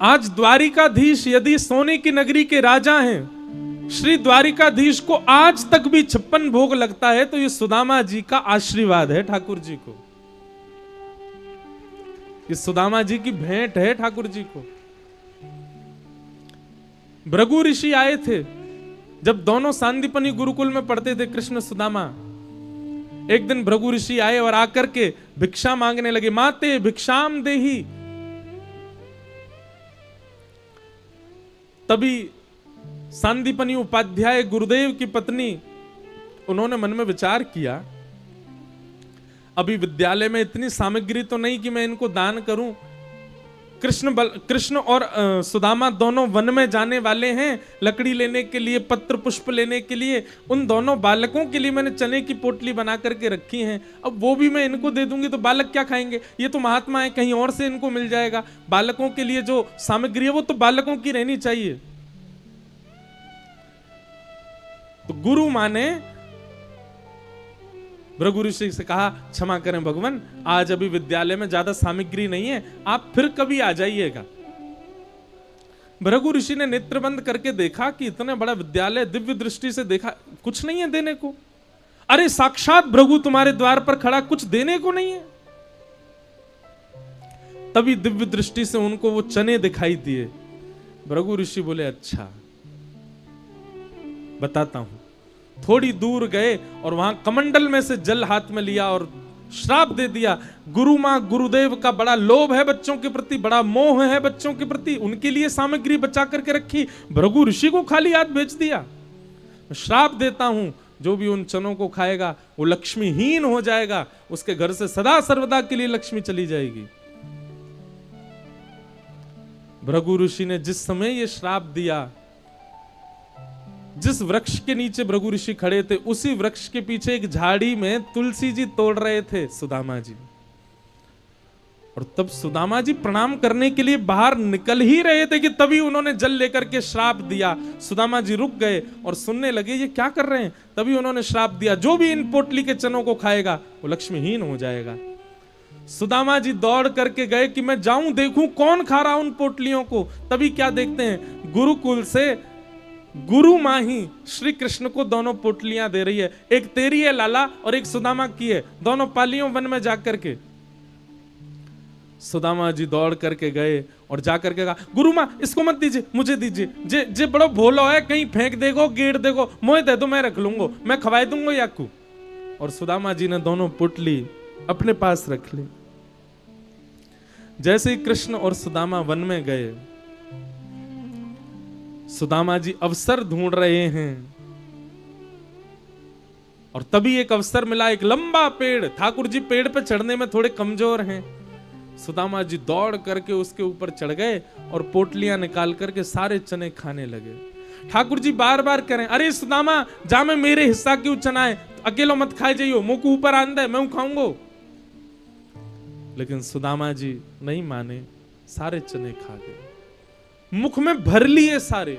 आज द्वारिकाधीश यदि सोने की नगरी के राजा हैं, श्री द्वारिकाधीश को आज तक भी 56 भोग लगता है, तो ये सुदामा जी का आशीर्वाद है ठाकुर जी को। ये सुदामा जी की भेंट है ठाकुर जी को। भृगु ऋषि आए थे, जब दोनों सांदीपनी गुरुकुल में पढ़ते थे कृष्ण सुदामा। एक दिन भृगु ऋषि आए और आकर के भिक्षा मांगने लगे, माते भिक्षाम देही। तभी सांदीपनी उपाध्याय गुरुदेव की पत्नी, उन्होंने मन में विचार किया, अभी विद्यालय में इतनी सामग्री तो नहीं कि मैं इनको दान करूं। कृष्ण और सुदामा दोनों वन में जाने वाले हैं लकड़ी लेने के लिए, पत्र पुष्प लेने के लिए। उन दोनों बालकों के लिए मैंने चने की पोटली बना करके रखी हैं। अब वो भी मैं इनको दे दूंगी तो बालक क्या खाएंगे? ये तो महात्मा है, कहीं और से इनको मिल जाएगा। बालकों के लिए जो सामग्री है वो तो बालकों की रहनी चाहिए। तो गुरु माने भृगु ऋषि से कहा, क्षमा करें भगवान, आज अभी विद्यालय में ज्यादा सामग्री नहीं है, आप फिर कभी आ जाइएगा। भृगु ऋषि ने नेत्र बंद करके देखा कि इतना बड़ा विद्यालय, दिव्य दृष्टि से देखा, कुछ नहीं है देने को। अरे साक्षात भृगु तुम्हारे द्वार पर खड़ा, कुछ देने को नहीं है। तभी दिव्य दृष्टि से उनको वो चने दिखाई दिए। भृगु ऋषि बोले, अच्छा बताता हूं। थोड़ी दूर गए और वहां कमंडल में से जल हाथ में लिया और श्राप दे दिया। गुरु मां गुरुदेव का बड़ा लोभ है बच्चों के प्रति, बड़ा मोह है बच्चों के प्रति, उनके लिए सामग्री बचा करके रखी, भृगु ऋषि को खाली हाथ भेज दिया। श्राप देता हूं, जो भी उन चनों को खाएगा वो लक्ष्मीहीन हो जाएगा, उसके घर से सदा सर्वदा के लिए लक्ष्मी चली जाएगी। भृगु ऋषि ने जिस समय ये श्राप दिया, जिस वृक्ष के नीचे भृगु ऋषि खड़े थे, उसी वृक्ष के पीछे एक झाड़ी में तुलसी जी तोड़ रहे थे सुदामा जी। और तब सुदामा जी प्रणाम करने के लिए बाहर निकल ही रहे थे कि तभी उन्होंने जल लेकर के श्राप दिया। सुदामा जी रुक गए और सुनने लगे ये क्या कर रहे हैं। तभी उन्होंने श्राप दिया, जो भी इन पोटली के चनों को खाएगा वो लक्ष्मीहीन हो जाएगा। सुदामा जी दौड़ करके गए कि मैं जाऊं देखूं कौन खा रहा उन पोटलियों को। तभी क्या देखते हैं, गुरुकुल से गुरु मां ही श्री कृष्ण को दोनों पोटलियां दे रही है। एक तेरी है लाला और एक सुदामा की है, दोनों पालियों वन में जाकर के। सुदामा जी दौड़ करके गए और जाकर के कहा, गुरु मां इसको मत दीजिए, मुझे दीजिए, जे बड़ो भोलो है, कहीं फेंक देगो, गेड़ देगो, मोए दे दो, मैं रख लूंगा, मैं खवाई दूंगा याकू। और सुदामा जी ने दोनों पोटली अपने पास रख ली। जैसे ही कृष्ण और सुदामा वन में गए, सुदामा जी अवसर ढूंढ रहे हैं और तभी एक अवसर मिला। एक लंबा पेड़, ठाकुर जी पेड़ पे चढ़ने में थोड़े कमजोर हैं। सुदामा जी दौड़ करके उसके ऊपर चढ़ गए और पोटलियां निकाल करके सारे चने खाने लगे। ठाकुर जी बार बार कह रहे हैं, अरे सुदामा जा, मैं मेरे हिस्सा क्यों चना है, अकेलो मत खाए जाइयो, मुंह को ऊपर आंदा है, मैं खाऊंगा। लेकिन सुदामा जी नहीं माने, सारे चने खा गए, मुख में भर लिए सारे।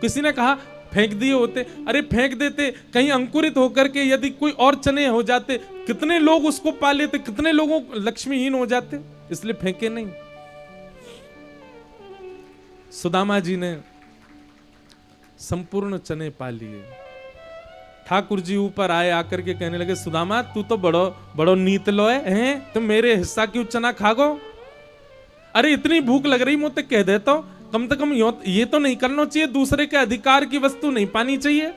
किसी ने कहा फेंक दिए होते, अरे फेंक देते, कहीं अंकुरित होकर के यदि कोई और चने हो जाते, कितने लोग उसको पा लेते, कितने लोगों लक्ष्मीहीन हो जाते, इसलिए फेंके नहीं। सुदामा जी ने संपूर्ण चने पा लिए। ठाकुर जी ऊपर आए, आकर के कहने लगे, सुदामा तू तो बड़ो बड़ो नीतलो है, तुम मेरे हिस्सा क्यों चना खागो? अरे इतनी भूख लग रही, मुझे कह देता हूं, कम से कम ये तो नहीं करना चाहिए, दूसरे के अधिकार की वस्तु नहीं पानी चाहिए।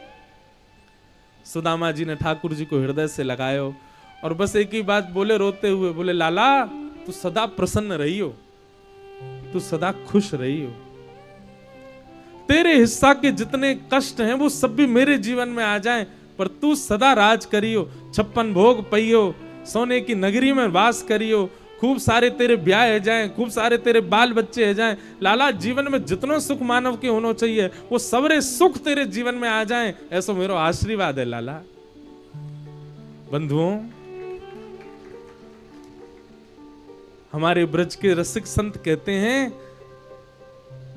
सुदामा जी ने ठाकुर जी को हृदय से लगायो और बस एक ही बात बोले रोते हुए, बोले लाला तू सदा प्रसन्न रही हो, तू सदा खुश रही हो, तेरे हिस्सा के जितने कष्ट हैं वो सब भी मेरे जीवन में आ जाएं, पर तू सदा राज करियो, 56 भोग पइयो, सोने की नगरी में वास करियो, खूब सारे तेरे ब्याह है जाएं, खूब सारे तेरे बाल बच्चे है जाएं। लाला जीवन में जितना सुख मानव के होना चाहिए वो सबरे सुख तेरे जीवन में आ जाएं, ऐसा मेरा आशीर्वाद है लाला। बंधुओं, हमारे ब्रज के रसिक संत कहते हैं,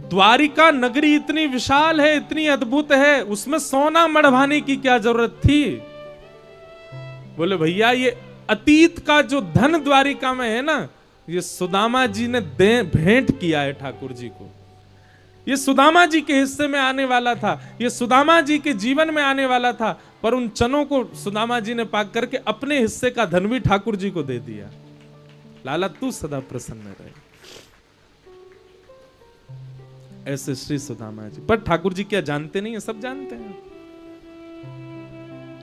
द्वारिका नगरी इतनी विशाल है, इतनी अद्भुत है, उसमें सोना मढ़वाने की क्या जरूरत थी? बोले भैया ये अतीत का जो धन द्वारिका में है ना, ये सुदामा जी ने भेंट किया है ठाकुर जी को। ये सुदामा जी के हिस्से में आने वाला था, ये सुदामा जी के जीवन में आने वाला था, पर उन चनों को सुदामा जी ने पाक करके अपने हिस्से का धन भी ठाकुर जी को दे दिया। लाला तू सदा प्रसन्न रहे। ऐसे श्री सुदामा जी, पर ठाकुर जी क्या जानते नहीं है? सब जानते हैं।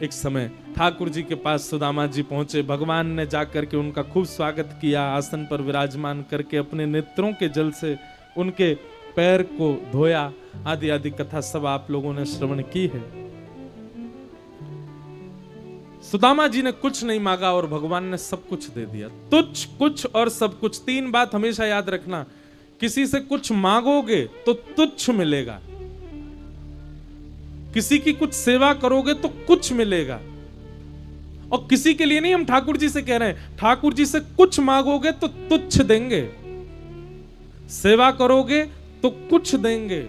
एक समय ठाकुर जी के पास सुदामा जी पहुंचे, भगवान ने जाकर के उनका खूब स्वागत किया, आसन पर विराजमान करके अपने नेत्रों के जल से उनके पैर को धोया, आदि आदि कथा सब आप लोगों ने श्रवण की है। सुदामा जी ने कुछ नहीं मांगा और भगवान ने सब कुछ दे दिया। तुच्छ, कुछ और सब कुछ, तीन बात हमेशा याद रखना। किसी से कुछ मांगोगे तो तुच्छ मिलेगा, किसी की कुछ सेवा करोगे तो कुछ मिलेगा। और किसी के लिए नहीं, हम ठाकुर जी से कह रहे हैं, ठाकुर जी से कुछ मांगोगे तो तुच्छ देंगे, सेवा करोगे तो कुछ देंगे।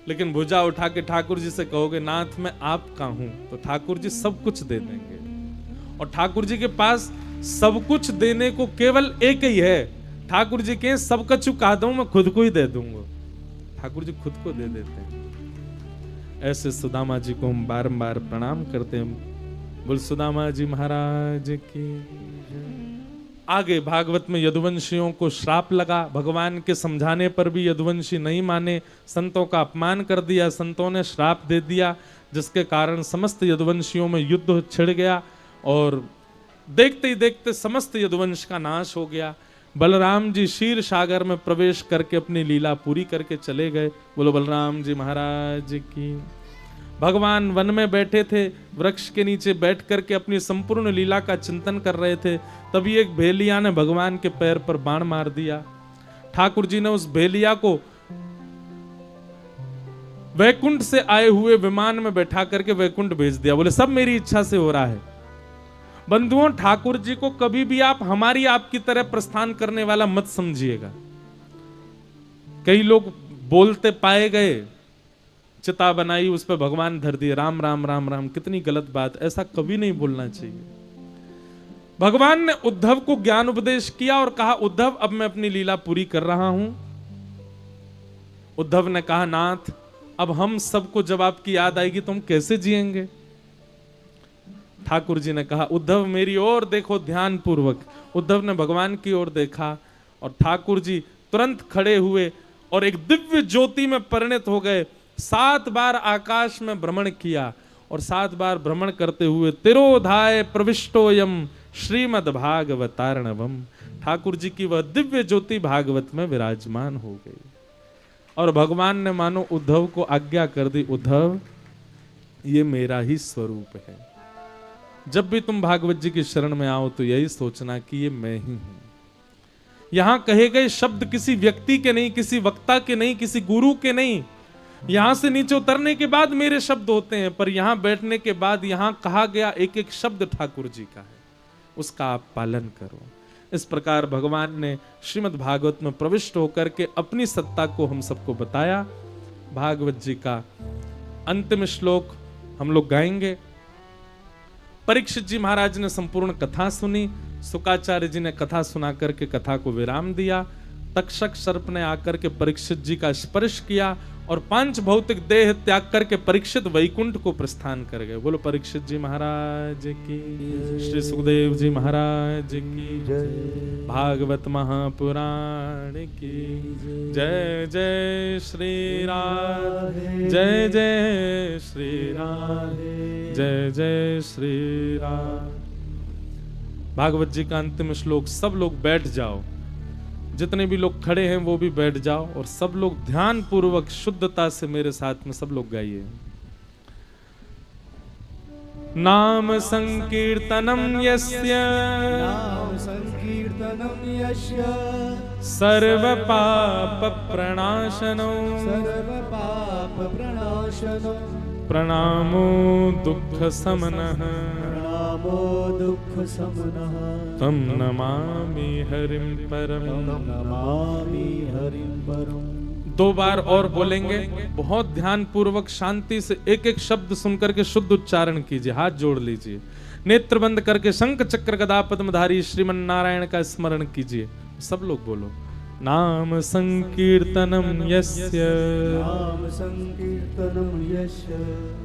लेकिन भुजा उठा के ठाकुर जी से कहोगे नाथ मैं आपका हूं, तो ठाकुर जी सब कुछ दे देंगे। और ठाकुर जी के पास सब कुछ देने को केवल एक ही है। ठाकुर जी के सब कछु कहा दूं, मैं खुद को ही दे दूंगा। ठाकुर जी खुद को दे देते हैं। ऐसे सुदामा जी को हम बारंबार प्रणाम करते हैं। बोल सुदामा जी महाराज की। आगे भागवत में यदुवंशियों को श्राप लगा, भगवान के समझाने पर भी यदुवंशी नहीं माने, संतों का अपमान कर दिया, संतों ने श्राप दे दिया, जिसके कारण समस्त यदुवंशियों में युद्ध छिड़ गया और देखते ही देखते समस्त यदुवंश का नाश हो गया। बलराम जी क्षीर सागर में प्रवेश करके अपनी लीला पूरी करके चले गए। बोलो बलराम जी महाराज की। भगवान वन में बैठे थे, वृक्ष के नीचे बैठ करके अपनी संपूर्ण लीला का चिंतन कर रहे थे, तभी एक भेलिया ने भगवान के पैर पर बाण मार दिया। ठाकुर जी ने उस भेलिया को वैकुंठ से आए हुए विमान में बैठा करके वैकुंठ भेज दिया। बोले सब मेरी इच्छा से हो रहा है। बंधुओं, ठाकुर जी को कभी भी आप हमारी आपकी तरह प्रस्थान करने वाला मत समझिएगा। कई लोग बोलते पाए गए, चिता बनाई, उस पर भगवान धर दिए, राम राम राम राम, कितनी गलत बात। ऐसा कभी नहीं बोलना चाहिए। भगवान ने उद्धव को ज्ञान उपदेश किया और कहा उद्धव अब मैं अपनी लीला पूरी कर रहा हूं। उद्धव ने कहा नाथ अब हम सबको जब आपकी याद आएगी तो हम कैसे जिएंगे? ठाकुर जी ने कहा उद्धव मेरी ओर देखो ध्यान पूर्वक। उद्धव ने भगवान की ओर देखा और ठाकुर जी तुरंत खड़े हुए और एक दिव्य ज्योति में परिणत हो गए। 7 बार आकाश में भ्रमण किया और 7 बार भ्रमण करते हुए तिरोधाय प्रविष्टोयम श्रीमद् भागवतार्णवम, ठाकुर जी की वह दिव्य ज्योति भागवत में विराजमान हो गई। और भगवान ने मानो उद्धव को आज्ञा कर दी, उद्धव ये मेरा ही स्वरूप है। जब भी तुम भागवत जी की शरण में आओ तो यही सोचना कि ये मैं ही हूं। यहां कहे गए शब्द किसी व्यक्ति के नहीं, किसी वक्ता के नहीं, किसी गुरु के नहीं। यहां से नीचे उतरने के बाद मेरे शब्द होते हैं, पर यहां बैठने के बाद यहां कहा गया एक एक शब्द ठाकुर जी का है, उसका आप पालन करो। इस प्रकार भगवान ने श्रीमद् भागवत में प्रविष्ट होकर के अपनी सत्ता को हम सबको बताया। भागवत जी का अंतिम श्लोक हम लोग गाएंगे। परीक्षित जी महाराज ने संपूर्ण कथा सुनी। शुकाचार्य जी ने कथा सुना करके कथा को विराम दिया। तक्षक सर्प ने आकर के परीक्षित जी का स्पर्श किया और 5 भौतिक देह त्याग करके परीक्षित वैकुंठ को प्रस्थान कर गए। बोलो परीक्षित जी महाराज की, श्री सुखदेव जी महाराज की, भागवत महापुराण की जय। जय श्री राधे, जय जय श्री राधे, जय जय श्री राधे। भागवत जी का अंतिम श्लोक। सब लोग बैठ जाओ, जितने भी लोग खड़े हैं वो भी बैठ जाओ और सब लोग ध्यान पूर्वक शुद्धता से मेरे साथ में सब लोग गाइए। नाम संकीर्तनम यस्य, नाम संकीर्तनम यस्य, सर्व पाप प्रणाशनो, सर्व पाप प्रणाशनो, प्रणामो दुख समनः, प्रणामो दुख समनः, तम नमामि हरिं परम। तम नमामि हरिं परम। 2 बार और बोलेंगे। बहुत ध्यान पूर्वक शांति से एक एक शब्द सुनकर के शुद्ध उच्चारण कीजिए। हाथ जोड़ लीजिए, नेत्र बंद करके शंख चक्र गदा पद्मधारी श्रीमन नारायण का स्मरण कीजिए। सब लोग बोलो। नाम संकीर्तनम यस्य, नाम संकीर्तनम यस्य,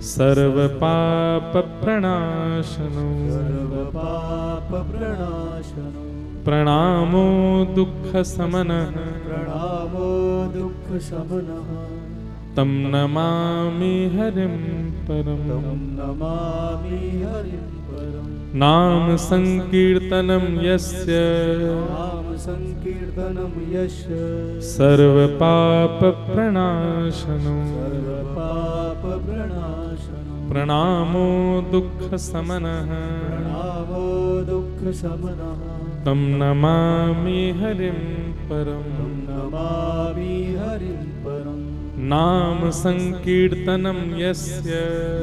सर्व पाप प्रणाशनो, सर्व पाप प्रणाशनो, प्रणामो दुख समनः, प्रणामो दुख समनः, तम नमामि हरिं परम। तम नमामि हरिं परम। नाम संकीर्तनम यस्य, नाम संकीर्तनम यस्य, सर्व पाप प्रणाशनो, सर्व पाप प्रणाशनो, प्रणामो दुख समनः, प्रणामो दुख समनः, तम नमामि हरिं परम। तम नमामि हरिं परम। नाम संकीर्तनम यस्य,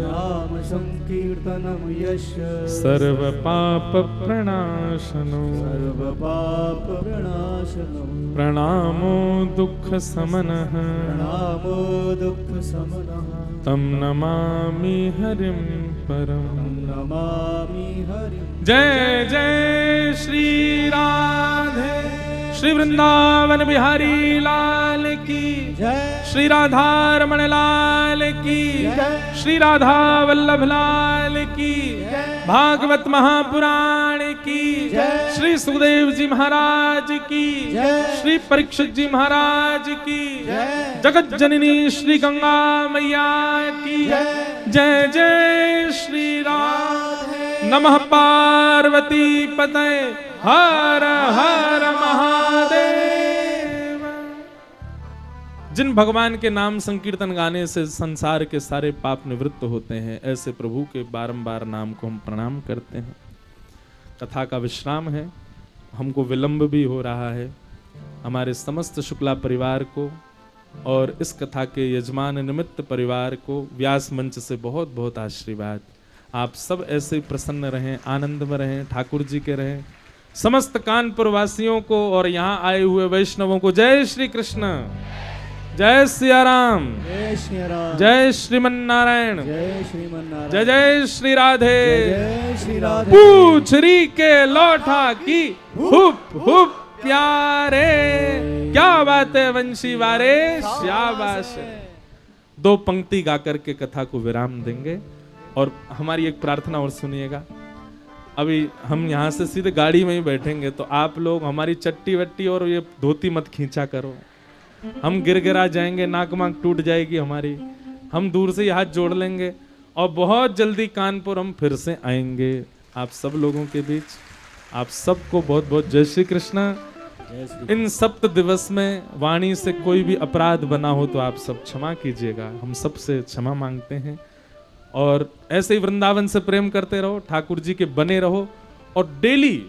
नाम संकीर्तनम यस्य, सर्व पाप प्रणाशनो, सर्व पाप प्रणाशनो, प्रणामो दुख समनः, प्रणामो दुख समनः, तम नमामि हरिं परम। तम नमामि हरिं। जय जय श्री राधे, श्री वृंदावन बिहारी लाल की जय, श्री राधा रमण लाल की, श्री राधा वल्लभ लाल की, भागवत महापुराण की, श्री सुखदेव जी महाराज की, श्री परीक्षित जी महाराज की, जगत जननी श्री गंगा मैया की जय। जय श्री राधे। नमः पार्वती पतये, हर हर महादेव। जिन भगवान के नाम संकीर्तन गाने से संसार के सारे पाप निवृत्त होते हैं, ऐसे प्रभु के बारंबार नाम को हम प्रणाम करते हैं। कथा का विश्राम है, हमको विलंब भी हो रहा है। हमारे समस्त शुक्ला परिवार को और इस कथा के यजमान निमित्त परिवार को व्यास मंच से बहुत बहुत आशीर्वाद। आप सब ऐसे प्रसन्न रहें, आनंद में रहें, ठाकुर जी के रहें। समस्त कानपुर वासियों को और यहाँ आए हुए वैष्णवों को जय श्री कृष्ण, जय सिया राम, जय श्री राम, जय श्रीमन नारायण, जय श्रीमन नारायण, जय जय श्री राधे। जय श्री राधे। पूछरी के लौटा की हुप हुप प्यारे, क्या बात है वंशी वारे, शाबाश। 2 पंक्ति गा करके कथा को विराम देंगे और हमारी एक प्रार्थना और सुनिएगा। अभी हम यहाँ से सीधे गाड़ी में ही बैठेंगे, तो आप लोग हमारी चट्टी वट्टी और ये धोती मत खींचा करो। हम गिर गिरा जाएंगे, नाक माक टूट जाएगी हमारी। हम दूर से ही हाथ जोड़ लेंगे और बहुत जल्दी कानपुर हम फिर से आएंगे आप सब लोगों के बीच। आप सबको बहुत बहुत जय श्री कृष्ण। इन सप्त दिवस में वाणी से कोई भी अपराध बना हो तो आप सब क्षमा कीजिएगा, हम सबसे क्षमा मांगते हैं। और ऐसे ही वृंदावन से प्रेम करते रहो, ठाकुर जी के बने रहो। और डेली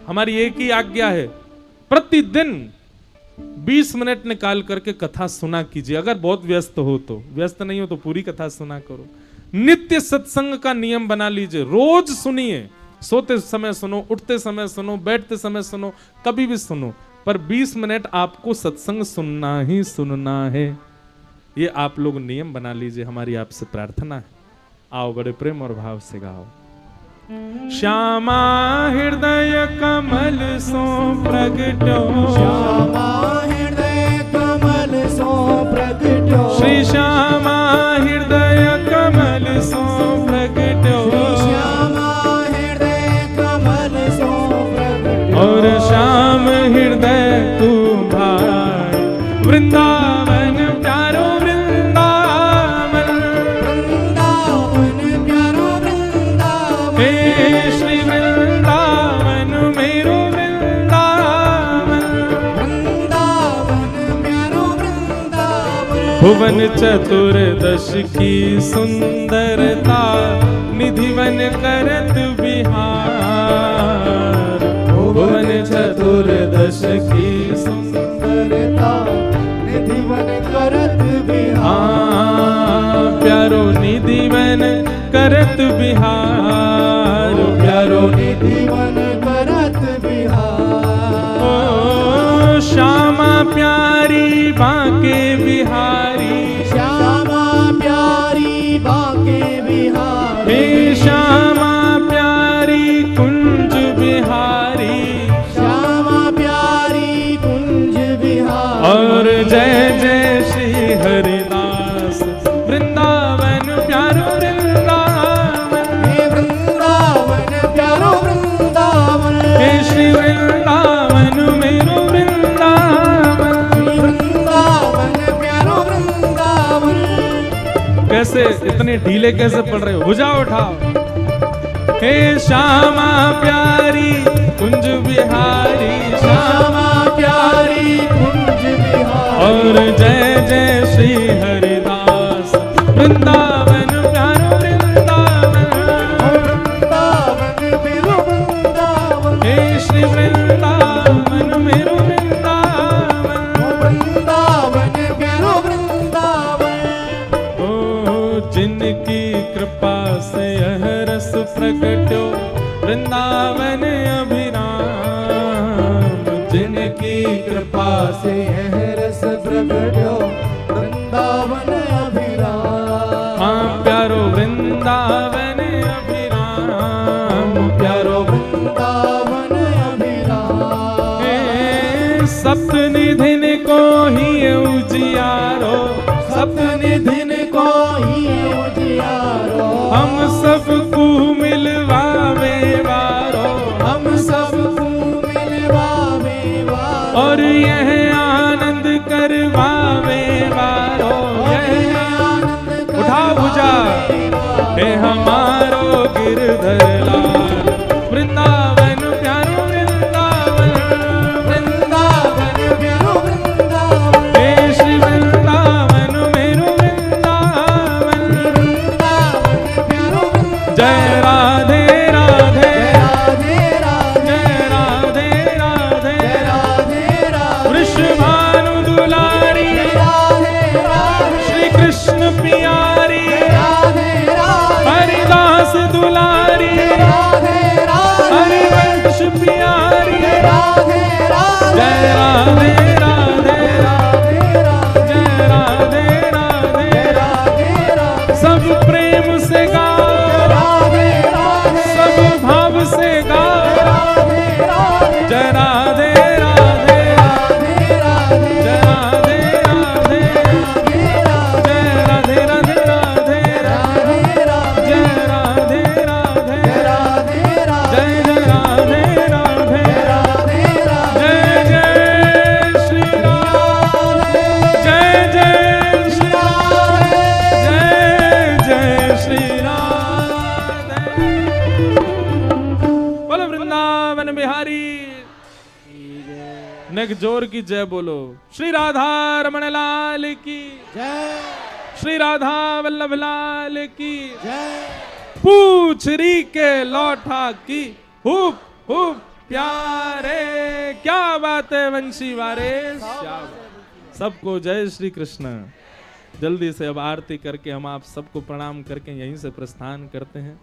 हमारी एक ही आज्ञा है, प्रतिदिन 20 मिनट निकाल करके कथा सुना कीजिए। अगर बहुत व्यस्त हो तो, व्यस्त नहीं हो तो पूरी कथा सुना करो। नित्य सत्संग का नियम बना लीजिए, रोज सुनिए। सोते समय सुनो, उठते समय सुनो, बैठते समय सुनो, कभी भी सुनो, पर 20 मिनट आपको सत्संग सुनना ही सुनना है। ये आप लोग नियम बना लीजिए, हमारी आपसे प्रार्थना है। आओ बड़े प्रेम और भाव से गाओ। श्यामा हृदय कमल सो प्रगटो, श्यामा हृदय कमल सो प्रगटो, श्री श्यामा हृदय कमल सो प्रगटो, श्यामा हृदय कमल सो प्रगटो, और श्याम हृदय तू भाई वृंदावन प्यारो वृंदावन, वृंदावन प्यारो वृंदावन, हे श्री वृंदावन मेरो वृंदावन, वृंदावन प्यारो वृंदावन, भुवन चतुर्दश की सुंदरता निधिवन करत बिहार, भुवन चतुर्दश की सुंदरता निधिवन करत हाँ, प्यारो निधिवन करत बिहार, प्यारो निधिवन करत बिहार, ओ श्यामा प्यारी बांके बिहारी, श्यामा प्यारी बांके बिहारी, हे श्यामा प्यारी कुंज बिहारी, श्यामा प्यारी कुंज बिहारी, और जय जय श्री हरिदास वृंदावन प्यारो वृंदावन, हे वृंदावन प्यारो वृंदावन, हे श्री वृंदावन मेरो वृंदावन। श्री वृंदावन प्यारो वृंदावन। कैसे इतने ढीले कैसे पड़ रहे हो, भुजा उठाओ। हे श्यामा प्यारी कुंज बिहारी, श्यामा प्यारी कुंज बिहारी, और जय जय श्री हरिदास वृंदावन प्यारो वृंदावन, वृंदावन मेरो वृंदावन, हे श्री वृंदावन मेरो वृंदावन, वृंदावन मेरो वृंदावन। ओ जिनकी कृपा से यह रस प्रकट्यो वृंदावन अभिराम, जिनकी कृपा से यह रस प्रगट्यो वृंदावन अभिराम, हाँ प्यारो वृंदावन अभिराम, प्यारो वृंदावन अभिराम। हे सप्तनिधिन को ही उजियारो, सप्तनिधिन को ही उजियारो, हम सबको मिलवावे वारो, हम सबको मिलवावे वारो, और यह आनंद करवावे वारो, यह आनंद उठाओ भुजा, हे हमारो गिरधर लाल वृंदावन प्यारो वृंदावन, वृंदावन प्यारो वृंदावन, हे श्री वृंदावन मेरो वृंदावन। वृंदावन प्यारो वृंदावन। जय राधे राधे, राधे राधे जय राधे राधे, राधे राधे, वृषभानु दुलारी राधे राधे, श्री कृष्ण प्यारी, राधे राधे, हरिदास दुलारी राधे राधे, हरिवंश प्यारी, राधे राधे, जय राधे राधे, राधे राधे, जय राधे राधे, राधे राधे, सब प्रेम से गाओ, राधे राधे, सब भाव से गाओ, राधे राधे, जय राधे राधे, राधे राधे, जय राधे राधे, जय राधे राधे राधे, राधे राधे, जय राधे राधे, राधे राधे, जय जय राधे राधे, राधे राधे, जय जय श्री राम, जय जय श्री राम, जय जय श्री राधे। बोलो वृंदावन बिहारी नेक जोर की जय बोलो। श्री राधा रमण लाल की, जय श्री राधा वल्लभ लाल की, जय। पूछरी के लौठा की हुप हुप प्यारे, क्या बात है वंशी वारे, सबको जय श्री कृष्ण। जल्दी से अब आरती करके हम आप सबको प्रणाम करके यहीं से प्रस्थान करते हैं।